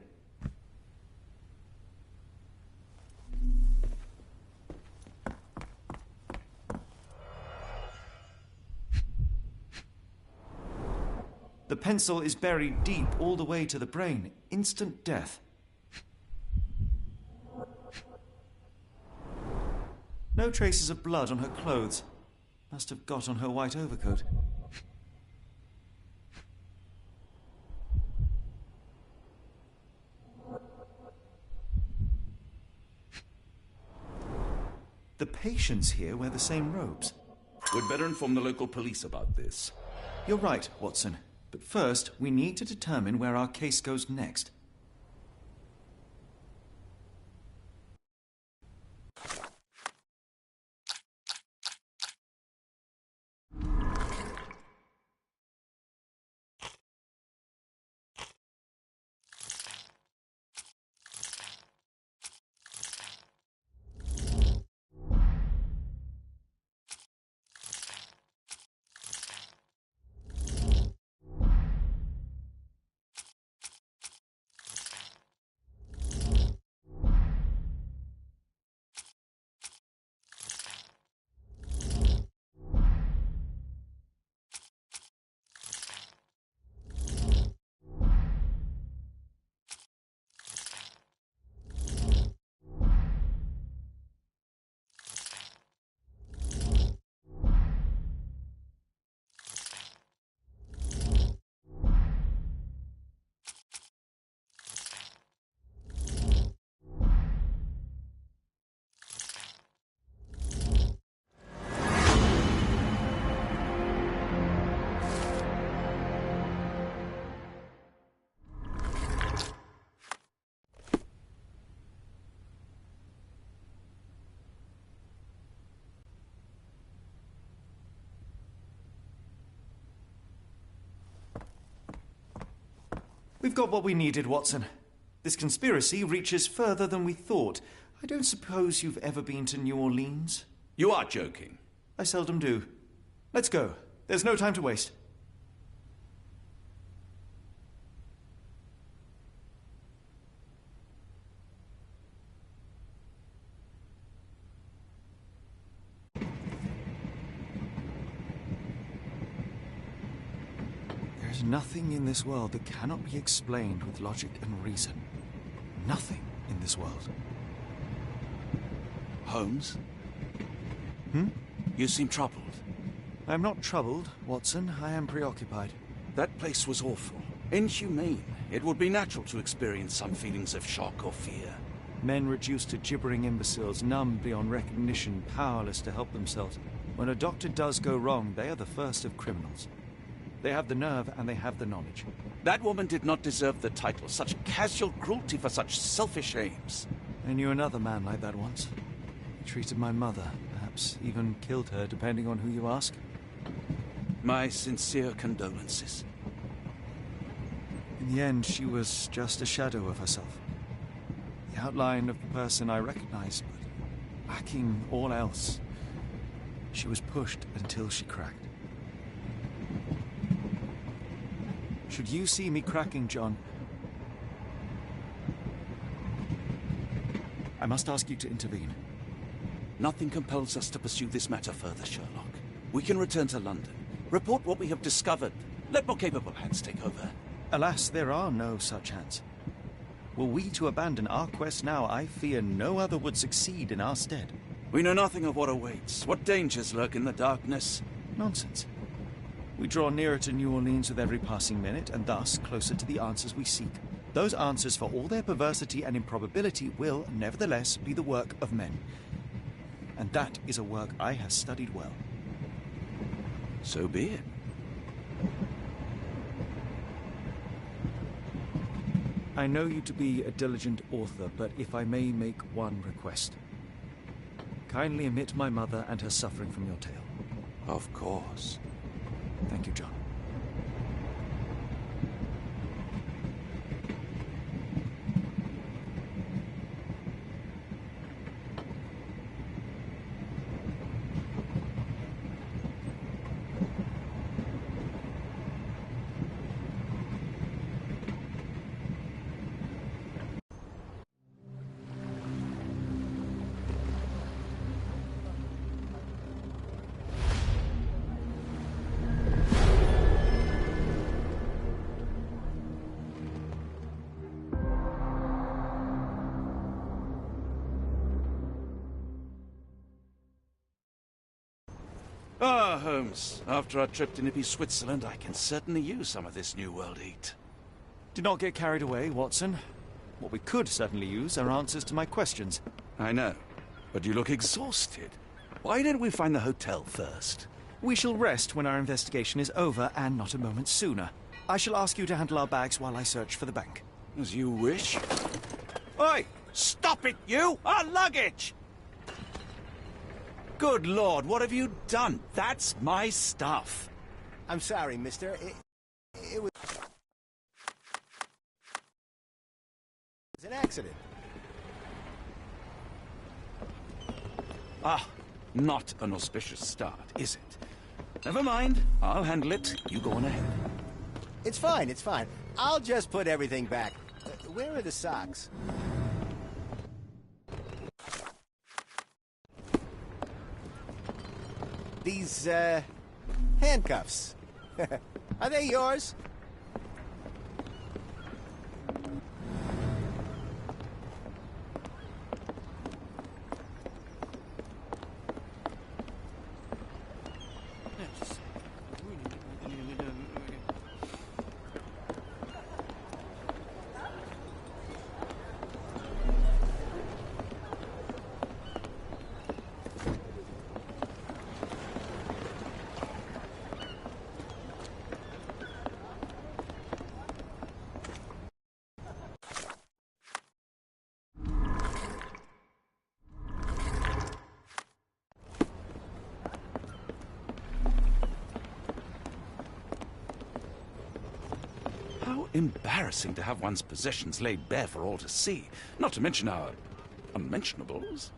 The pencil is buried deep all the way to the brain. Instant death. No traces of blood on her clothes. Must have got on her white overcoat. The patients here wear the same robes. We'd better inform the local police about this. You're right, Watson. But first, we need to determine where our case goes next. We've got what we needed, Watson. This conspiracy reaches further than we thought. I don't suppose you've ever been to New Orleans? You are joking. I seldom do. Let's go. There's no time to waste. There's nothing in this world that cannot be explained with logic and reason. Nothing in this world. Holmes? Hmm? You seem troubled. I'm not troubled, Watson. I am preoccupied. That place was awful. Inhumane. It would be natural to experience some feelings of shock or fear. Men reduced to gibbering imbeciles, numb beyond recognition, powerless to help themselves. When a doctor does go wrong, they are the first of criminals. They have the nerve and they have the knowledge. That woman did not deserve the title. Such casual cruelty for such selfish aims. I knew another man like that once. He treated my mother, perhaps even killed her, depending on who you ask. My sincere condolences. In the end, she was just a shadow of herself. The outline of the person I recognized, but lacking all else. She was pushed until she cracked. Should you see me cracking, John, I must ask you to intervene. Nothing compels us to pursue this matter further, Sherlock. We can return to London, report what we have discovered. Let more capable hands take over. Alas, there are no such hands. Were we to abandon our quest now, I fear no other would succeed in our stead. We know nothing of what awaits, what dangers lurk in the darkness. Nonsense. We draw nearer to New Orleans with every passing minute, and thus closer to the answers we seek. Those answers, for all their perversity and improbability, will, nevertheless, be the work of men. And that is a work I have studied well. So be it. I know you to be a diligent author, but if I may make one request. Kindly omit my mother and her suffering from your tale. Of course. Thank you, John. Ah, Holmes. After our trip to nippy Switzerland, I can certainly use some of this New World heat. Do not get carried away, Watson. What we could certainly use are answers to my questions. I know, but you look exhausted. Why don't we find the hotel first? We shall rest when our investigation is over, and not a moment sooner. I shall ask you to handle our bags while I search for the bank. As you wish. Oi! Stop it, you! Our luggage! Good Lord, what have you done? That's my stuff. I'm sorry, mister. It was an accident. Ah, not an auspicious start, is it? Never mind. I'll handle it. You go on ahead. It's fine, it's fine. I'll just put everything back. Where are the socks? These, handcuffs. Are they yours? Embarrassing to have one's possessions laid bare for all to see, not to mention our unmentionables.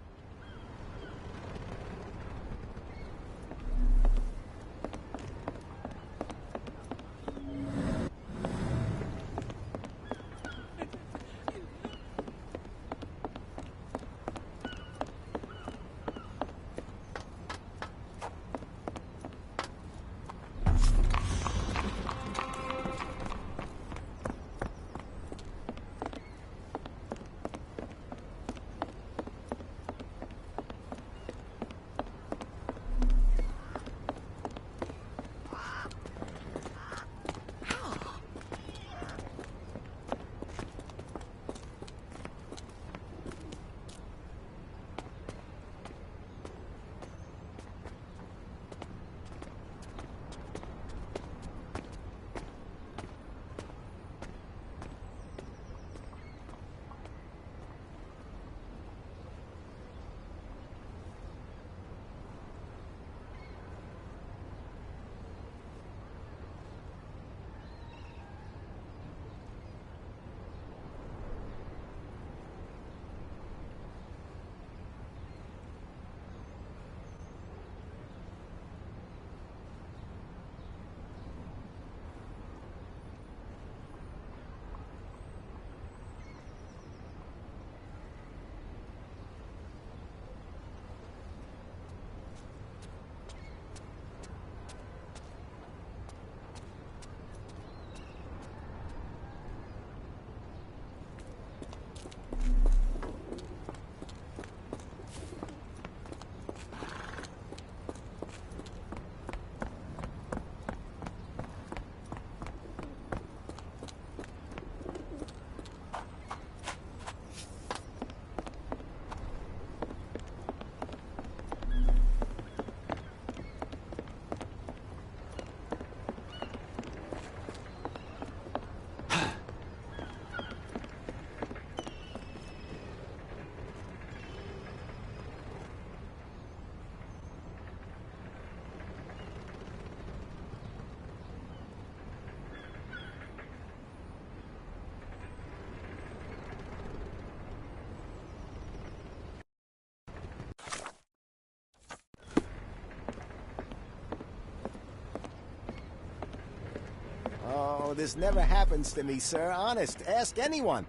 Oh, this never happens to me, sir. Honest, ask anyone.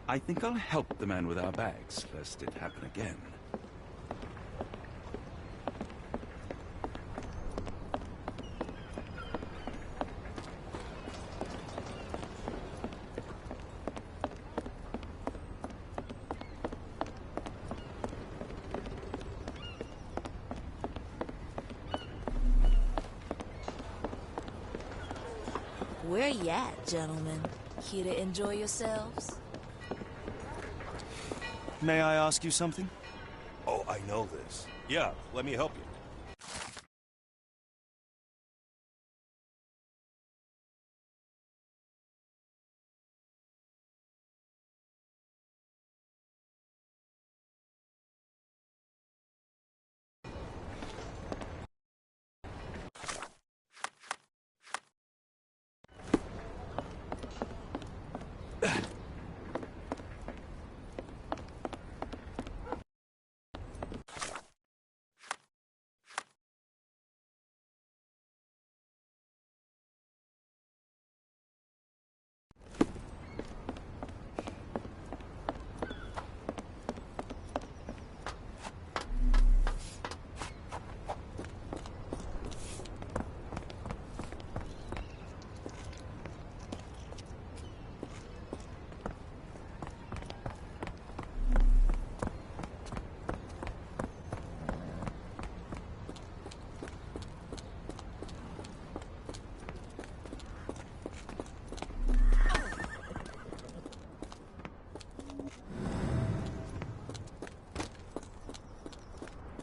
I think I'll help the man with our bags, lest it happen again. Where you at, gentlemen? Here to enjoy yourselves? May I ask you something? Oh, I know this. Yeah, let me help you.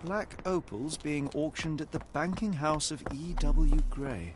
Black opals being auctioned at the banking house of E.W. Gray.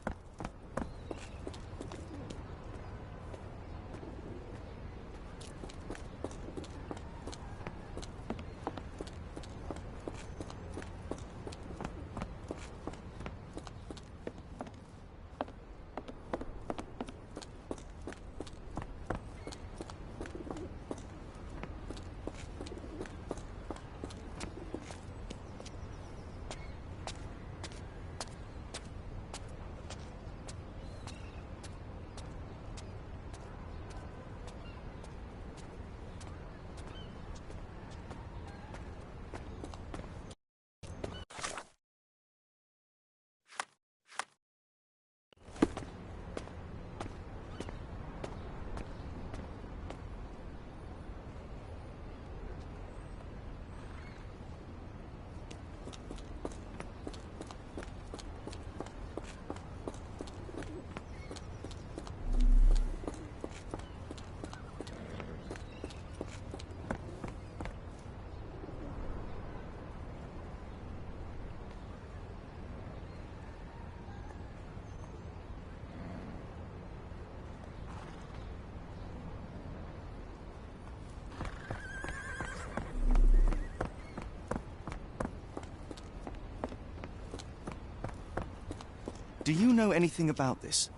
Do you know anything about this?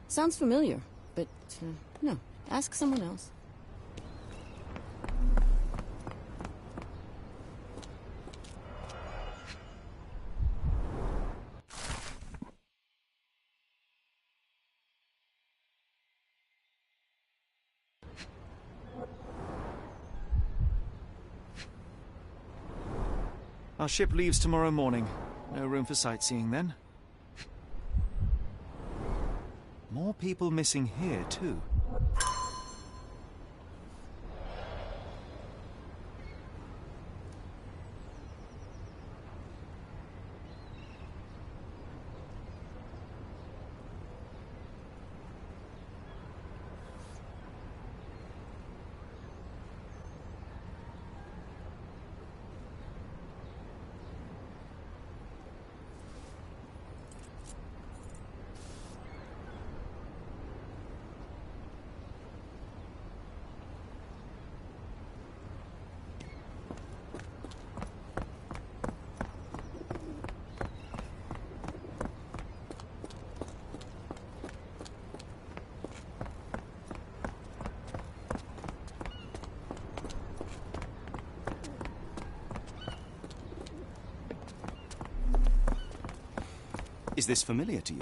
Sounds familiar, but no. Ask someone else. Our ship leaves tomorrow morning. No room for sightseeing then. More people missing here, too. Is this familiar to you?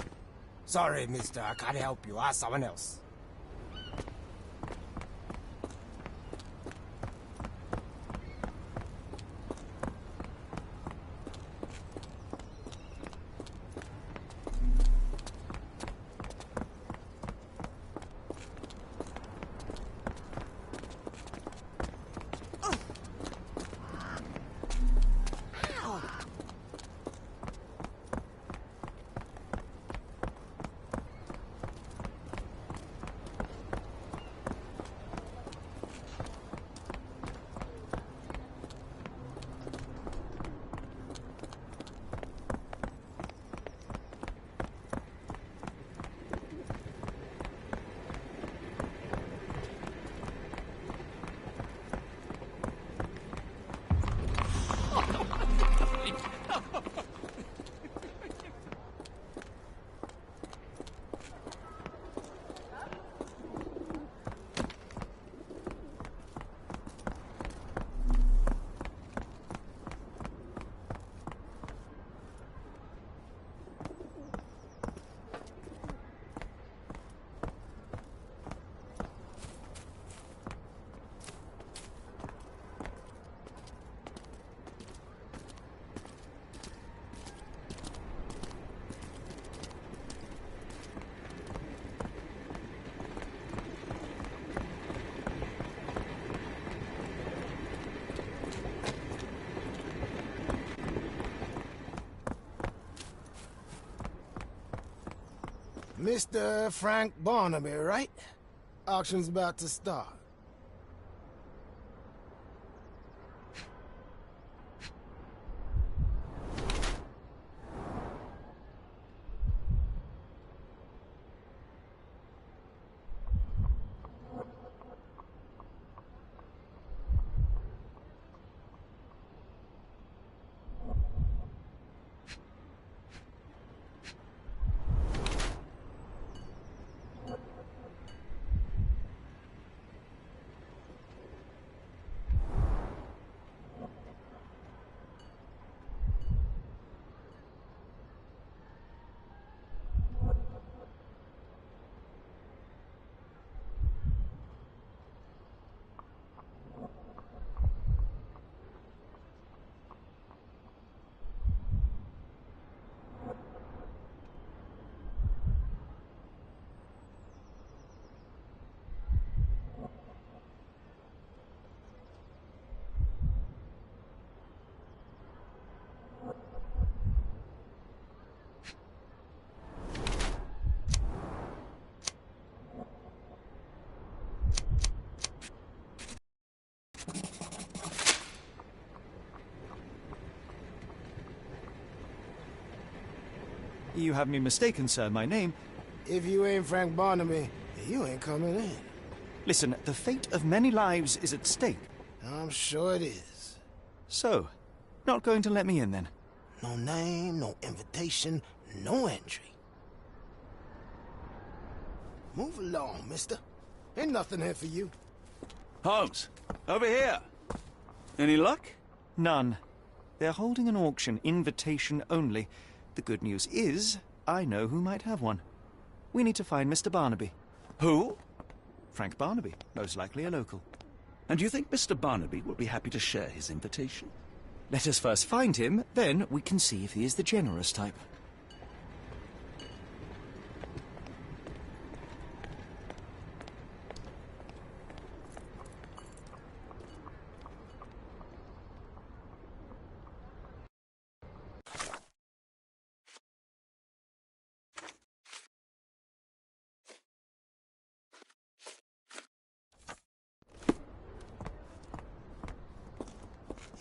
Sorry, mister. I can't help you. Ask someone else. Mr. Frank Barnaby, right? Auction's about to start. You have me mistaken, sir. My name... If you ain't Frank Barnaby, you ain't coming in. Listen, the fate of many lives is at stake. I'm sure it is. So, not going to let me in, then? No name, no invitation, no entry. Move along, mister. Ain't nothing here for you. Holmes, over here. Any luck? None. They're holding an auction, invitation only. The good news is, I know who might have one. We need to find Mr. Barnaby. Who? Frank Barnaby, most likely a local. And do you think Mr. Barnaby will be happy to share his invitation? Let us first find him, then we can see if he is the generous type.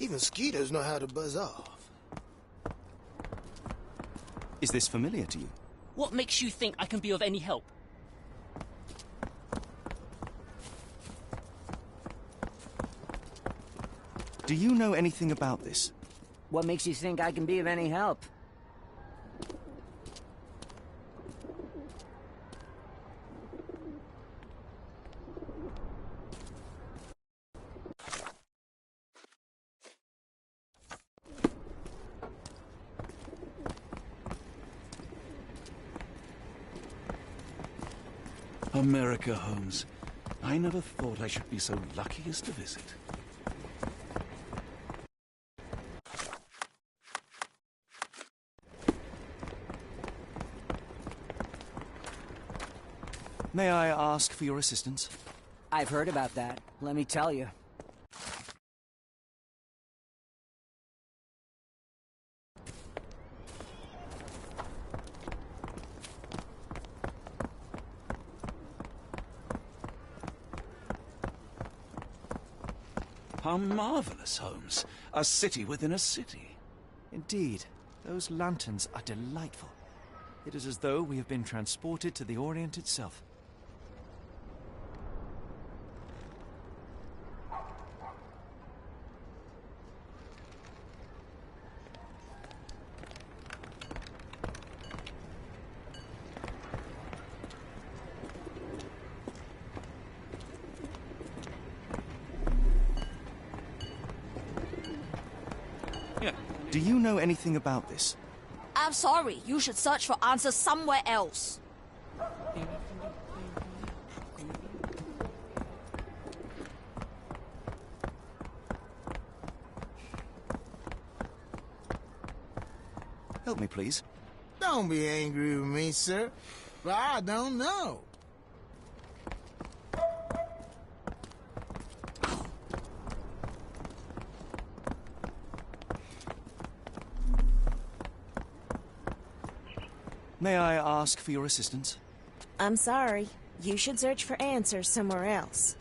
Even mosquitoes know how to buzz off. Is this familiar to you? What makes you think I can be of any help? Do you know anything about this? What makes you think I can be of any help? America, Holmes. I never thought I should be so lucky as to visit. May I ask for your assistance? I've heard about that, let me tell you. How marvelous, Holmes. A city within a city. Indeed. Those lanterns are delightful. It is as though we have been transported to the Orient itself. Do you know anything about this? I'm sorry. You should search for answers somewhere else. Help me, please. Don't be angry with me, sir. But I don't know. May I ask for your assistance? I'm sorry. You should search for answers somewhere else.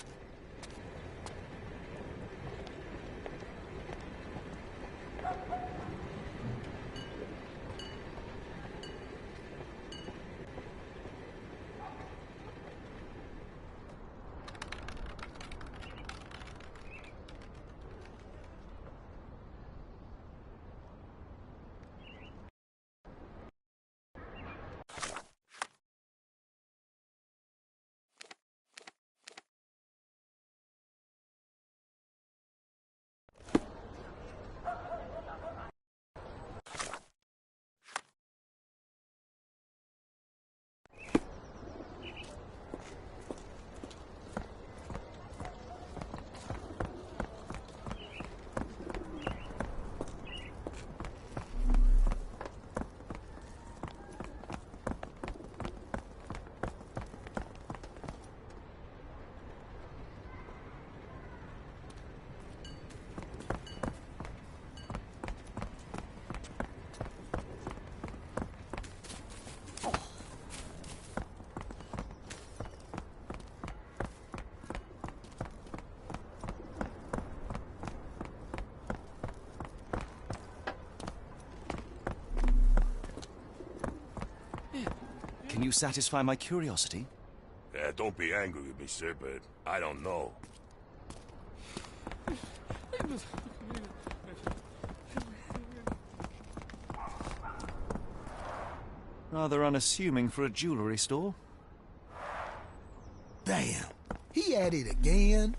Can you satisfy my curiosity? Don't be angry with me, sir, but I don't know. Rather unassuming for a jewelry store. Damn. He at it again.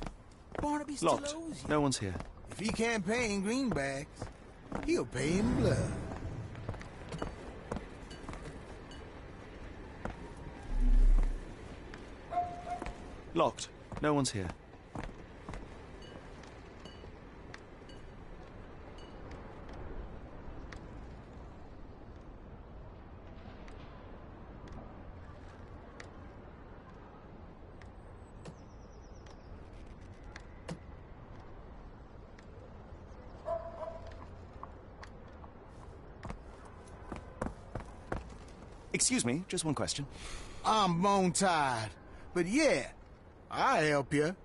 Barnaby still Locked. owes you. No one's here. If he can't pay in greenbacks, he'll pay in blood. Locked. No one's here. Excuse me, just one question. I'm bone tired. But yeah, I'll help you.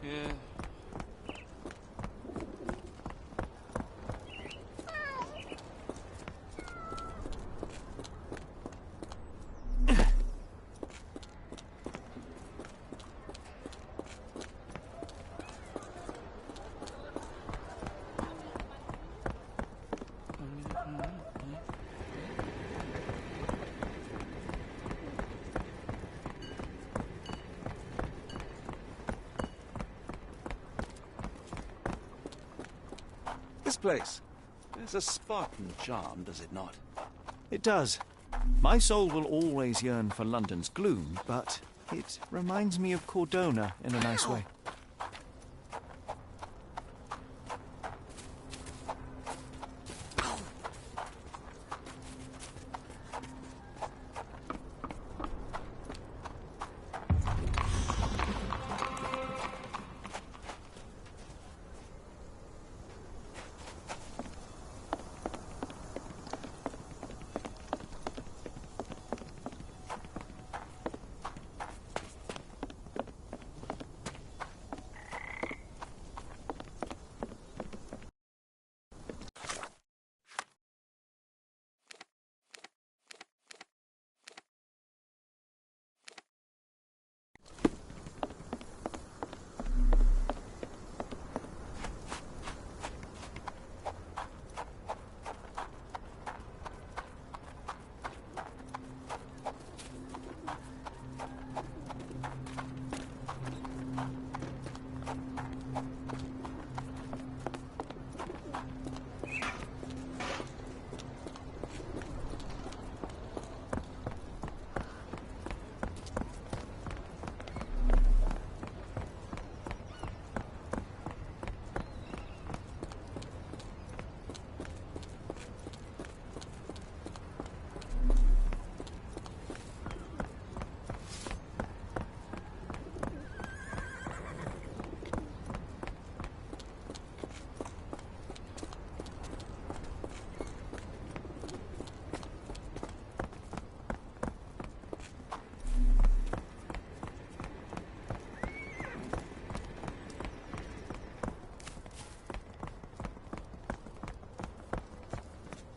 Yeah. This place. There's a Spartan charm, does it not? It does. My soul will always yearn for London's gloom, but it reminds me of Cordona in a nice way.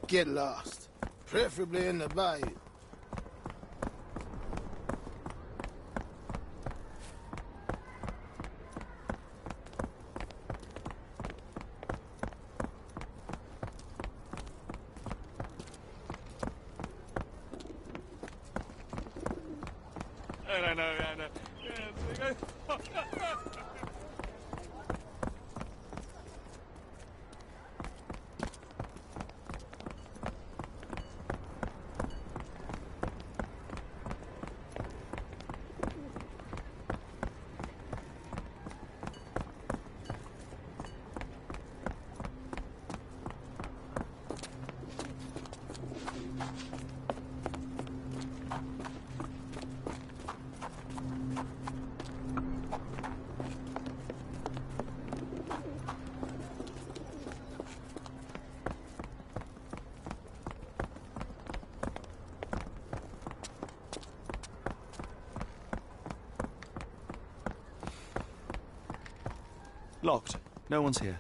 Get lost, preferably in the bayou. I know. Locked. No one's here.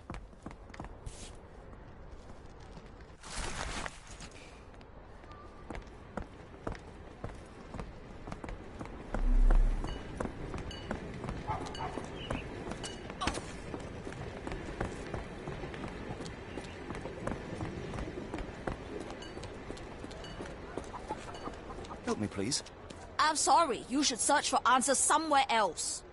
Help me, please. I'm sorry. You should search for answers somewhere else.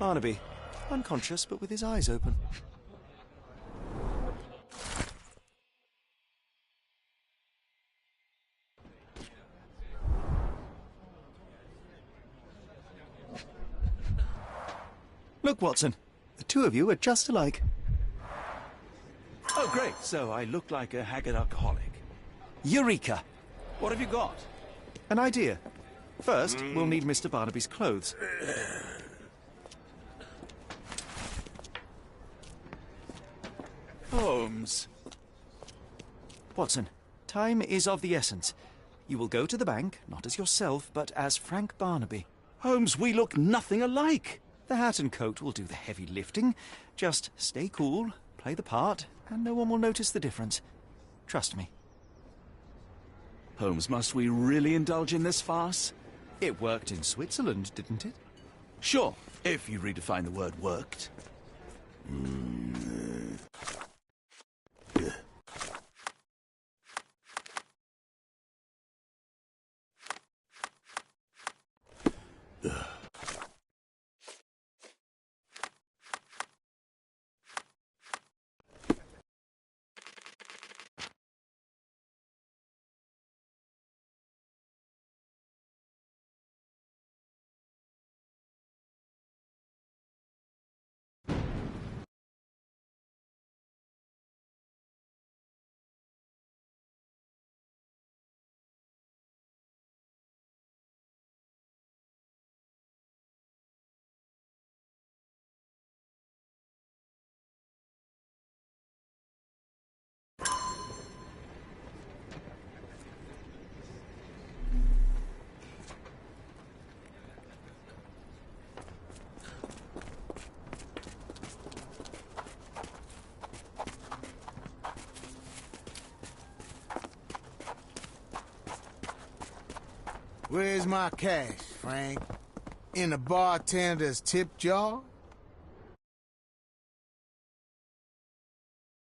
Barnaby, unconscious but with his eyes open. Look, Watson, the two of you are just alike. Oh, great. So I look like a haggard alcoholic. Eureka! What have you got? An idea. First, we'll need Mr. Barnaby's clothes. Holmes. Watson, time is of the essence. You will go to the bank, not as yourself, but as Frank Barnaby. Holmes, we look nothing alike. The hat and coat will do the heavy lifting. Just stay cool, play the part, and no one will notice the difference. Trust me. Holmes, must we really indulge in this farce? It worked in Switzerland, didn't it? Sure, if you redefine the word worked. Where's my cash, Frank? In the bartender's tip jar?